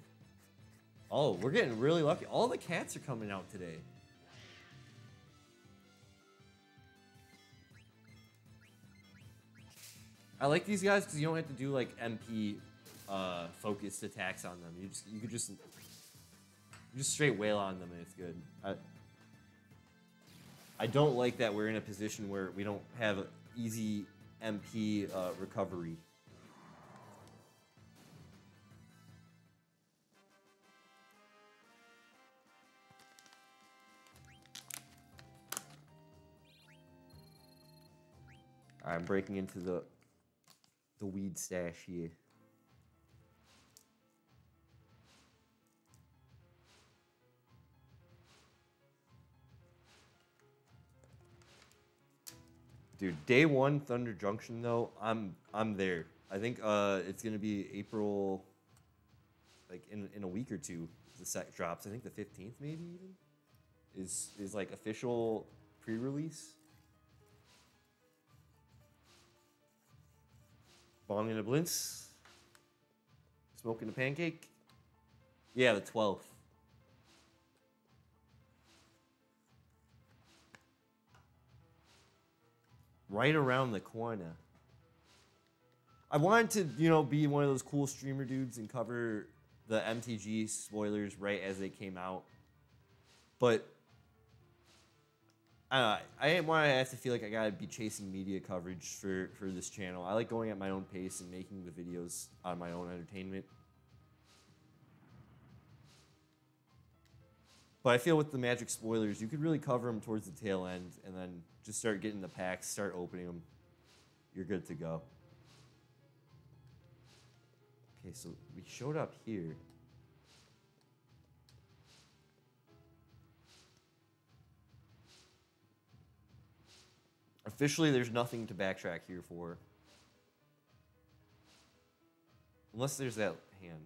Oh, we're getting really lucky. All the cats are coming out today. I like these guys because you don't have to do like MP focused attacks on them. You could just straight wail on them and it's good. I don't like that we're in a position where we don't have easy MP recovery. Alright, I'm breaking into the weed stash here. Dude, day one Thunder Junction though, I'm there. I think it's gonna be April, like in a week or two. The set drops. I think the 15th maybe even is like official pre-release. Bong in a Blintz. Smoking a pancake. Yeah, the 12th. Right around the corner. I wanted to, you know, be one of those cool streamer dudes and cover the MTG spoilers right as they came out. But I didn't want to have to feel like I gotta be chasing media coverage for this channel. I like going at my own pace and making the videos on my own entertainment. But I feel with the Magic spoilers, you could really cover them towards the tail end and then just start getting the packs, start opening them. You're good to go. Okay, so we showed up here. Officially, there's nothing to backtrack here for. Unless there's that hand.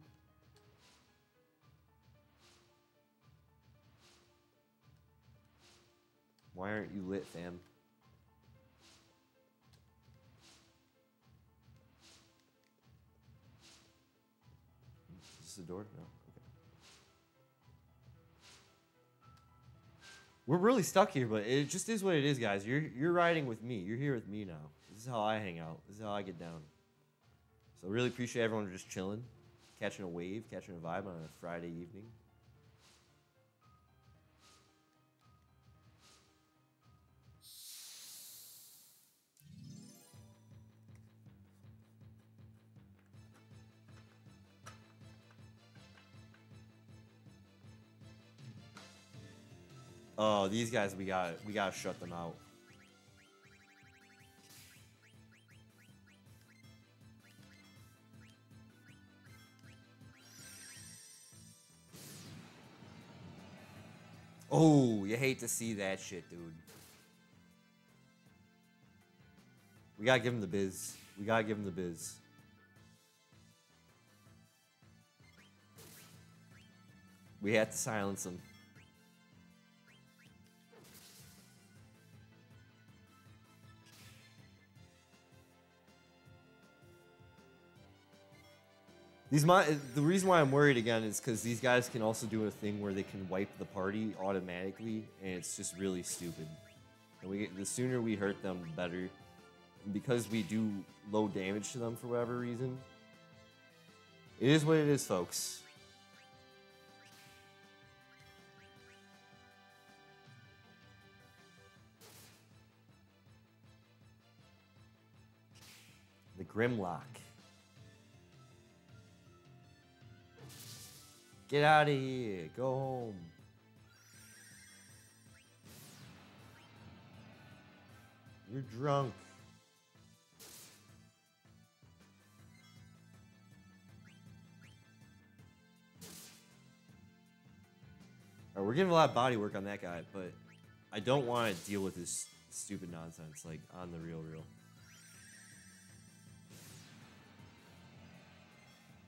Why aren't you lit, fam? Is this the door? No. Okay. We're really stuck here, but it just is what it is, guys. You're riding with me. You're here with me now. This is how I hang out. This is how I get down. So really appreciate everyone just chilling, catching a wave, catching a vibe on a Friday evening. Oh, these guys, we gotta shut them out. Oh, you hate to see that shit, dude. We gotta give him the biz. We gotta give him the biz. We had to silence him. The reason why I'm worried again is because these guys can also do a thing where they can wipe the party automatically, and it's just really stupid. And the sooner we hurt them, the better. And because we do low damage to them for whatever reason, it is what it is, folks. The Grimlock. Get out of here. Go home. You're drunk. All right, we're getting a lot of body work on that guy, but I don't want to deal with this stupid nonsense, like, on the real.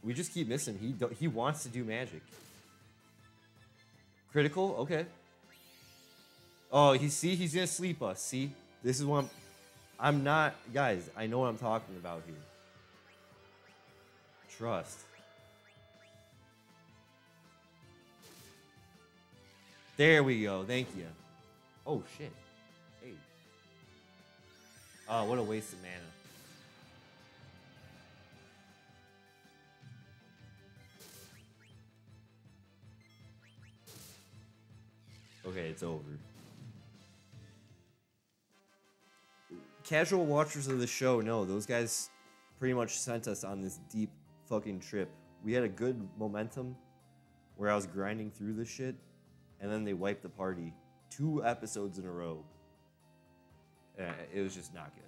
We just keep missing. He wants to do magic. Critical? Okay. Oh, he's gonna sleep us. See? This is what I'm not... Guys, I know what I'm talking about here. Trust. There we go. Thank you. Oh, shit. Hey. Oh, what a waste of mana. it's over. Casual watchers of the show know those guys pretty much sent us on this deep fucking trip. We had a good momentum where I was grinding through this shit, and then they wiped the party 2 episodes in a row. It was just not good.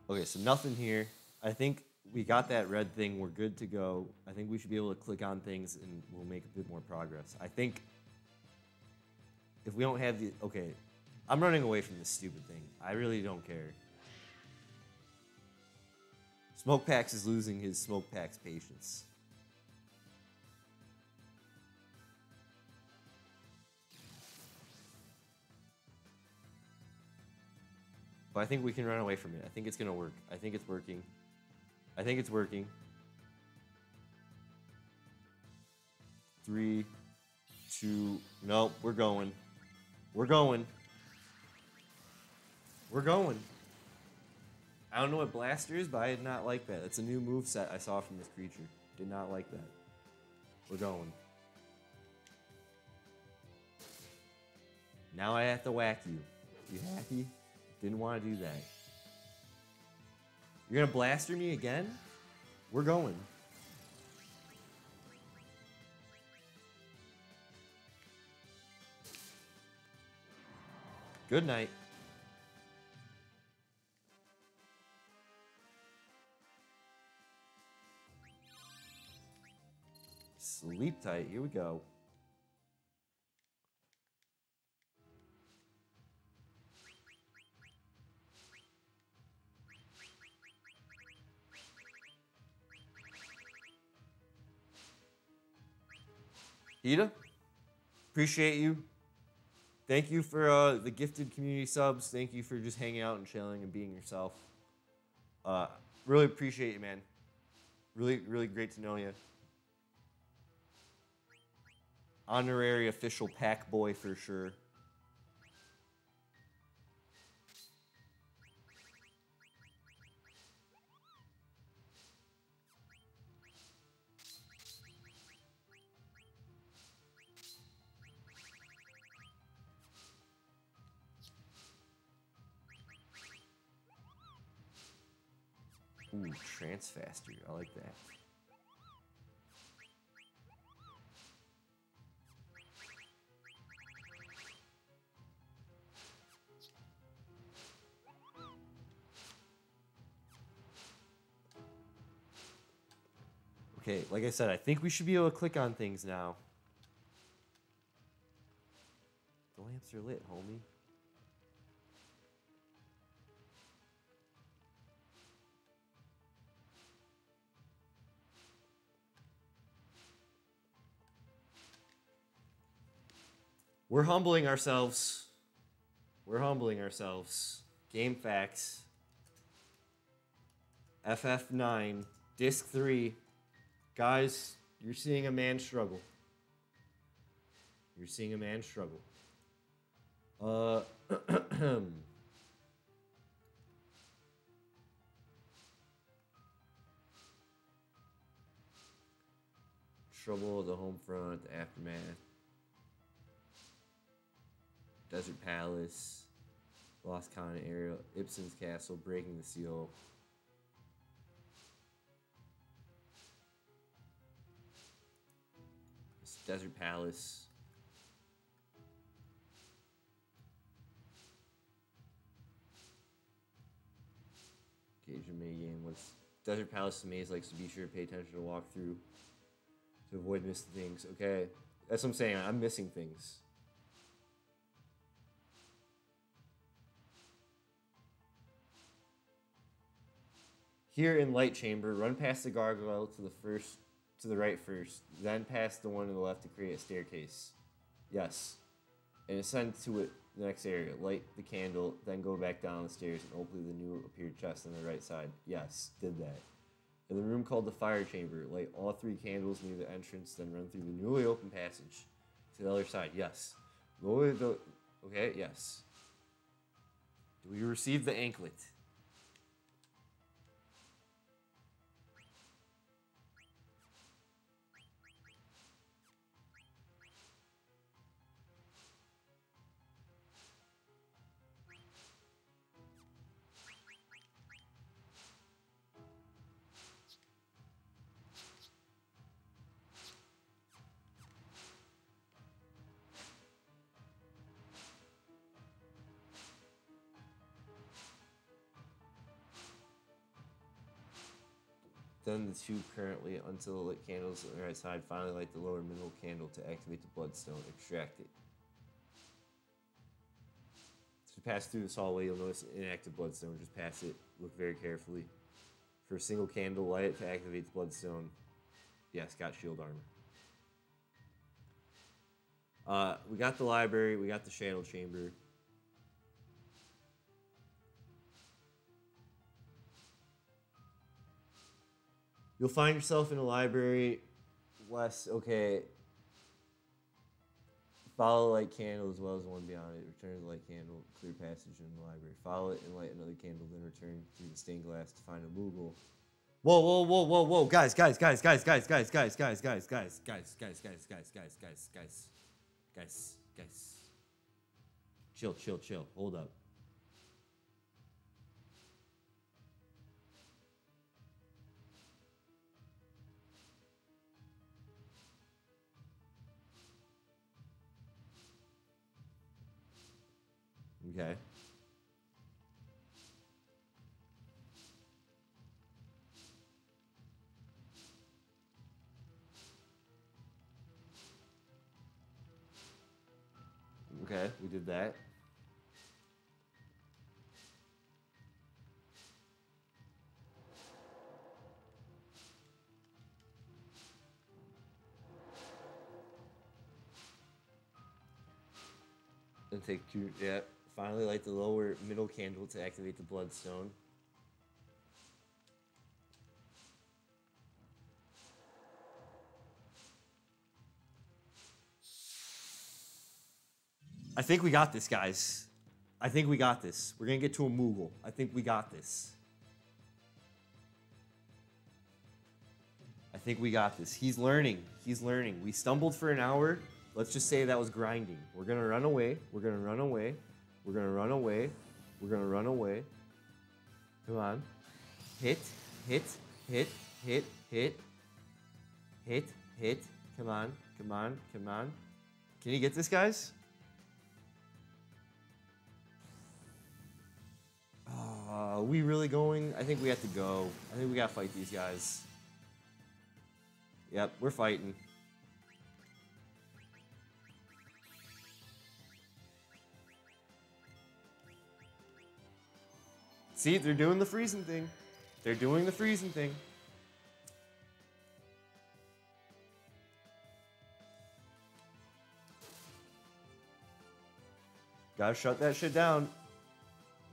Okay, so nothing here. I think we got that red thing. We're good to go. I think we should be able to click on things and we'll make a bit more progress. I think if we don't have the... Okay, I'm running away from this stupid thing. I really don't care. Smokepax is losing his Smokepax patience. But I think we can run away from it. I think it's going to work. I think it's working. I think it's working. 3, 2... Nope, we're going. We're going. We're going. I don't know what Blaster is, but I did not like that. That's a new move set I saw from this creature. Did not like that. We're going. Now I have to whack you. You happy? Didn't want to do that. You're gonna Blaster me again? We're going. Good night. Sleep tight. Here we go. Ida, appreciate you. Thank you for the gifted community subs. Thank you for just hanging out and chilling and being yourself. Really appreciate you, man. Really, really great to know you. Honorary official pack boy for sure. Ooh, Transfaster. I like that. Okay, like I said, I think we should be able to click on things now. The lamps are lit, homie. We're humbling ourselves. We're humbling ourselves. Game facts. FF9, Disc 3. Guys, you're seeing a man struggle. You're seeing a man struggle. Trouble at the home front, the aftermath. Desert Palace, Lost Continent area, Ibsen's Castle, Breaking the Seal. Desert Palace. Occasion mini game. What's Desert Palace maze like, so be sure to pay attention to walk through to avoid missing things. Okay, that's what I'm saying. I'm missing things. Here in Light Chamber, run past the gargoyle to the right first, then past the one to the left to create a staircase. Yes. And ascend to it the next area. Light the candle, then go back down the stairs and open the new appeared chest on the right side. Yes, did that. In the room called the fire chamber, light all 3 candles near the entrance, then run through the newly opened passage to the other side. Yes. Lower the... Okay, yes. Do we receive the anklet? Then the 2 currently until lit candles on the right side. Finally light the lower middle candle to activate the bloodstone. Extract it. To pass through this hallway, you'll notice an inactive bloodstone. Just pass it. Look very carefully. For a single candle, light it to activate the bloodstone. Yes, got shield armor. We got the library. We got the shadow chamber. You'll find yourself in a library. West, okay. Follow the light candle as well as the one beyond it. Return to the light candle, clear passage in the library. Follow it and light another candle, then return through the stained glass to find a Moogle. Whoa, whoa, whoa, whoa, whoa, guys. Chill, hold up. Okay. Okay, we did that. And take 2, yeah. Finally light the lower middle candle to activate the bloodstone. I think we got this, guys. I think we got this. We're gonna get to a Moogle. I think we got this. I think we got this. He's learning. He's learning. We stumbled for an hour. Let's just say that was grinding. We're gonna run away. We're gonna run away. We're gonna run away. We're gonna run away. Come on. Hit. Come on. Can you get this, guys? Are we really going? I think we have to go. I think we gotta fight these guys. Yep, we're fighting. See, they're doing the freezing thing. They're doing the freezing thing. Gotta shut that shit down.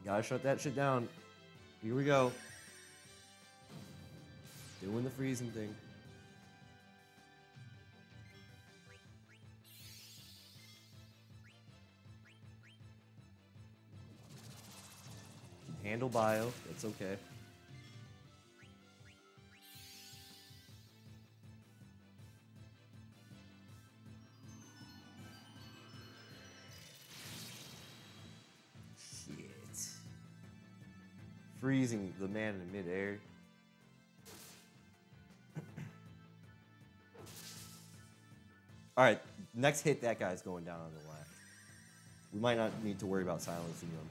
Gotta shut that shit down. Here we go. Doing the freezing thing. Handle bio, that's okay. Shit. Freezing the man in midair. Alright, next hit, that guy's going down on the left. We might not need to worry about silencing him.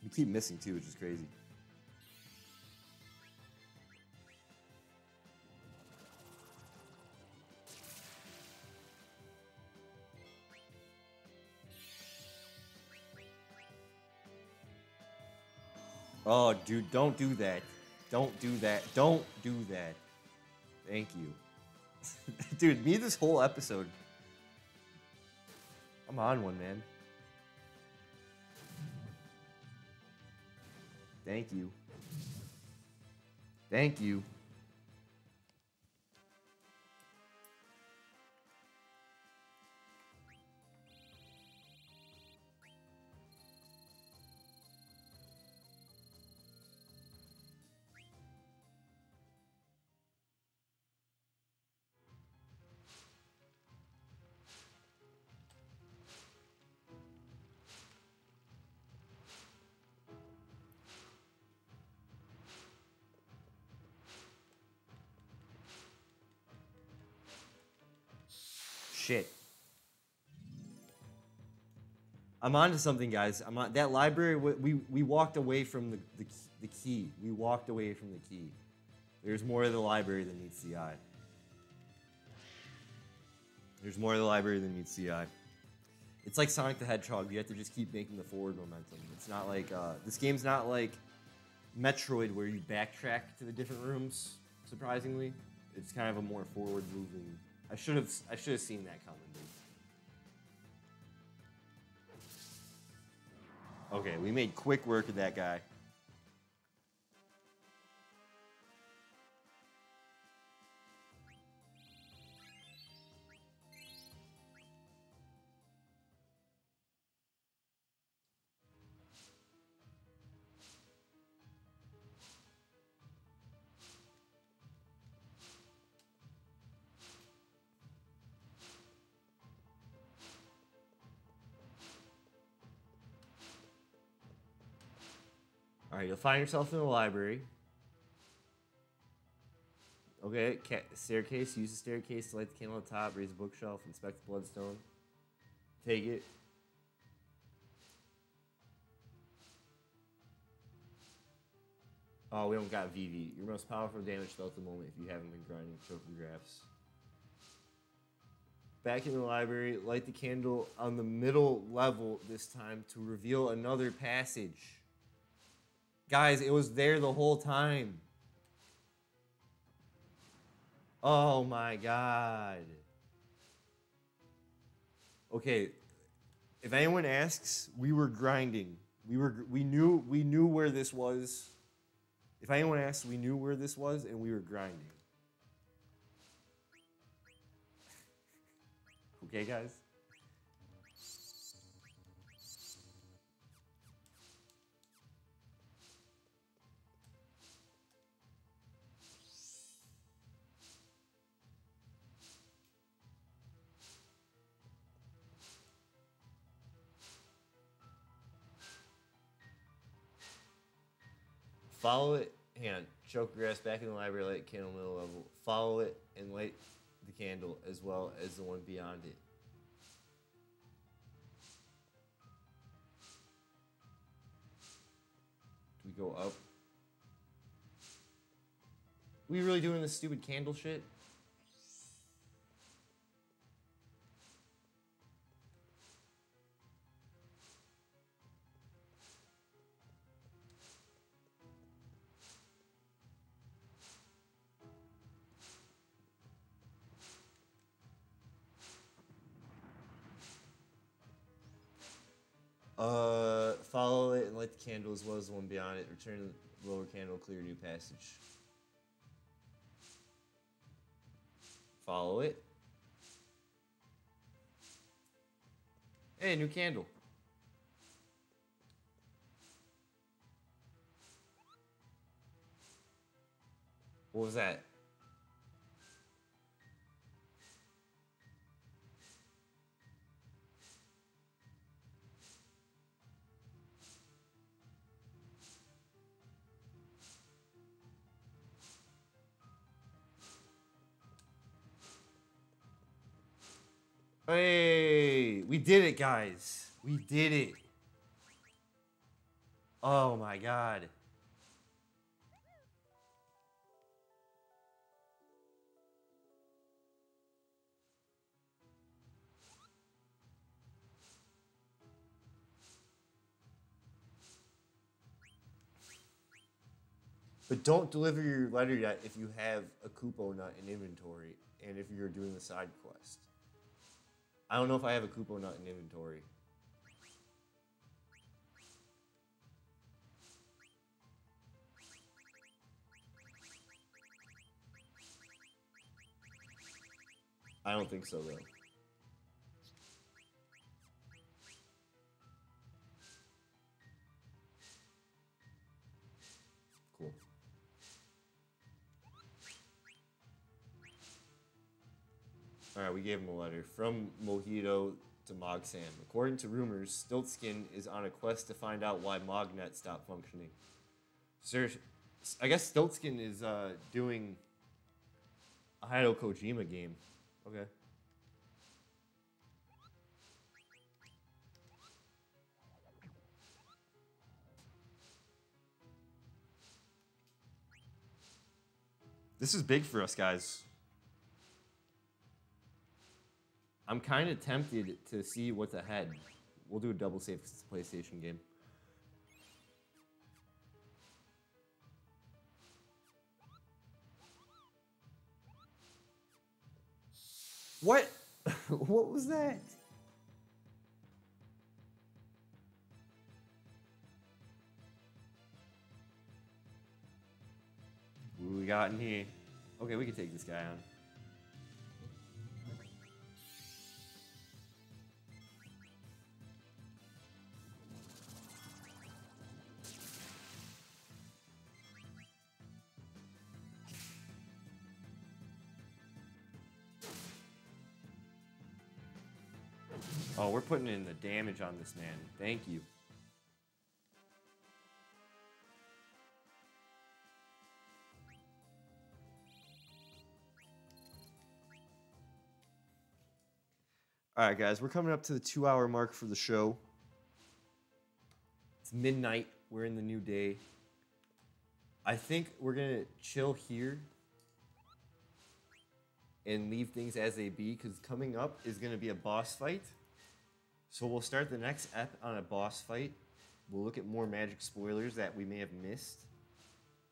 We keep missing too, which is crazy. Oh, dude, don't do that. Don't do that. Don't do that. Thank you. Dude, me this whole episode. I'm on one, man. Thank you. Thank you. Shit. I'm on to something, guys. I'm on that library. We walked away from the key. We walked away from the key. There's more of the library than meets the eye. There's more of the library than meets the eye. It's like Sonic the Hedgehog. You have to just keep making the forward momentum. It's not like this game's not like Metroid where you backtrack to the different rooms. Surprisingly, it's kind of a more forward moving. I should have seen that coming. Dude. Okay, we made quick work of that guy. All right, you'll find yourself in the library. Okay, staircase. Use the staircase to light the candle at the top. Raise the bookshelf. Inspect the bloodstone. Take it. Oh, we don't got VV. Your most powerful damage dealt at the moment if you haven't been grinding trophographs. Back in the library, light the candle on the middle level this time to reveal another passage. Guys, it was there the whole time. Oh my god. Okay, if anyone asks, we were grinding. We knew where this was. If anyone asks, we knew where this was and we were grinding. Okay, guys? Follow it. Hang on. Choke grass back in the library, light candle middle level. Follow it and light the candle as well as the one beyond it. Do we go up? We really doing this stupid candle shit? Follow it and light the candle as well as the one beyond it. Return the lower candle, clear a new passage. Follow it. Hey, new candle. What was that? Hey, we did it, guys. We did it. Oh my god. But don't deliver your letter yet if you have a Kupo nut in inventory and if you're doing the side quest. I don't know if I have a Kupo Nut in inventory. I don't think so, though. Cool. All right, we gave him a letter. From Mojito to Mogsam. According to rumors, Stiltskin is on a quest to find out why Mognet stopped functioning. Sir, I guess Stiltskin is doing a Hideo Kojima game. Okay. This is big for us, guys. I'm kind of tempted to see what's ahead. We'll do a double save because it's a PlayStation game. What? What was that? What do we got in here? Okay, we can take this guy on. Oh, we're putting in the damage on this man. Thank you. All right, guys, we're coming up to the 2-hour mark for the show. It's midnight. We're in the new day. I think we're going to chill here and leave things as they be, because coming up is going to be a boss fight. So we'll start the next ep on a boss fight. We'll look at more Magic spoilers that we may have missed.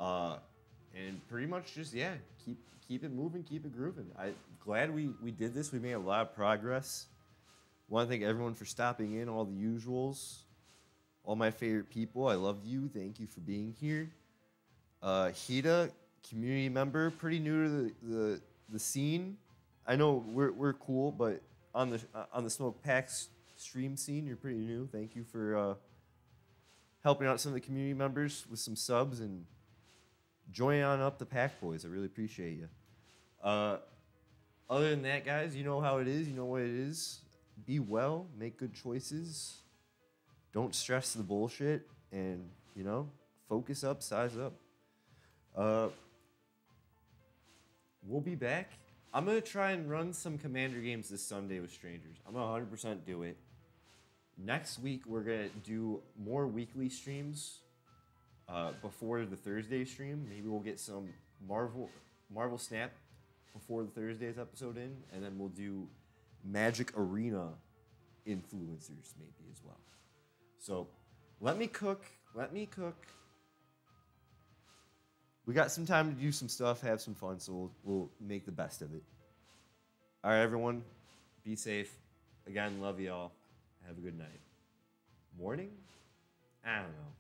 And pretty much just, yeah, keep it moving, keep it grooving. I'm glad we did this. We made a lot of progress. Want to thank everyone for stopping in, all the usuals, all my favorite people. I love you. Thank you for being here. Hida, community member, pretty new to the scene. I know we're cool, but on the Smoke Packs stream scene, you're pretty new. Thank you for helping out some of the community members with some subs and joining on up the Pack Boys. I really appreciate you. Other than that, guys, you know how it is. You know what it is. Be well, make good choices. Don't stress the bullshit, and, you know, focus up, size up. We'll be back. I'm going to try and run some Commander games this Sunday with strangers. I'm going to 100% do it. Next week, we're going to do more weekly streams before the Thursday stream. Maybe we'll get some Marvel Snap before the Thursday's episode in, and then we'll do Magic Arena influencers maybe as well. So let me cook. We got some time to do some stuff, have some fun, so we'll make the best of it. All right, everyone, be safe. Again, love y'all. Have a good night. Morning? I don't know.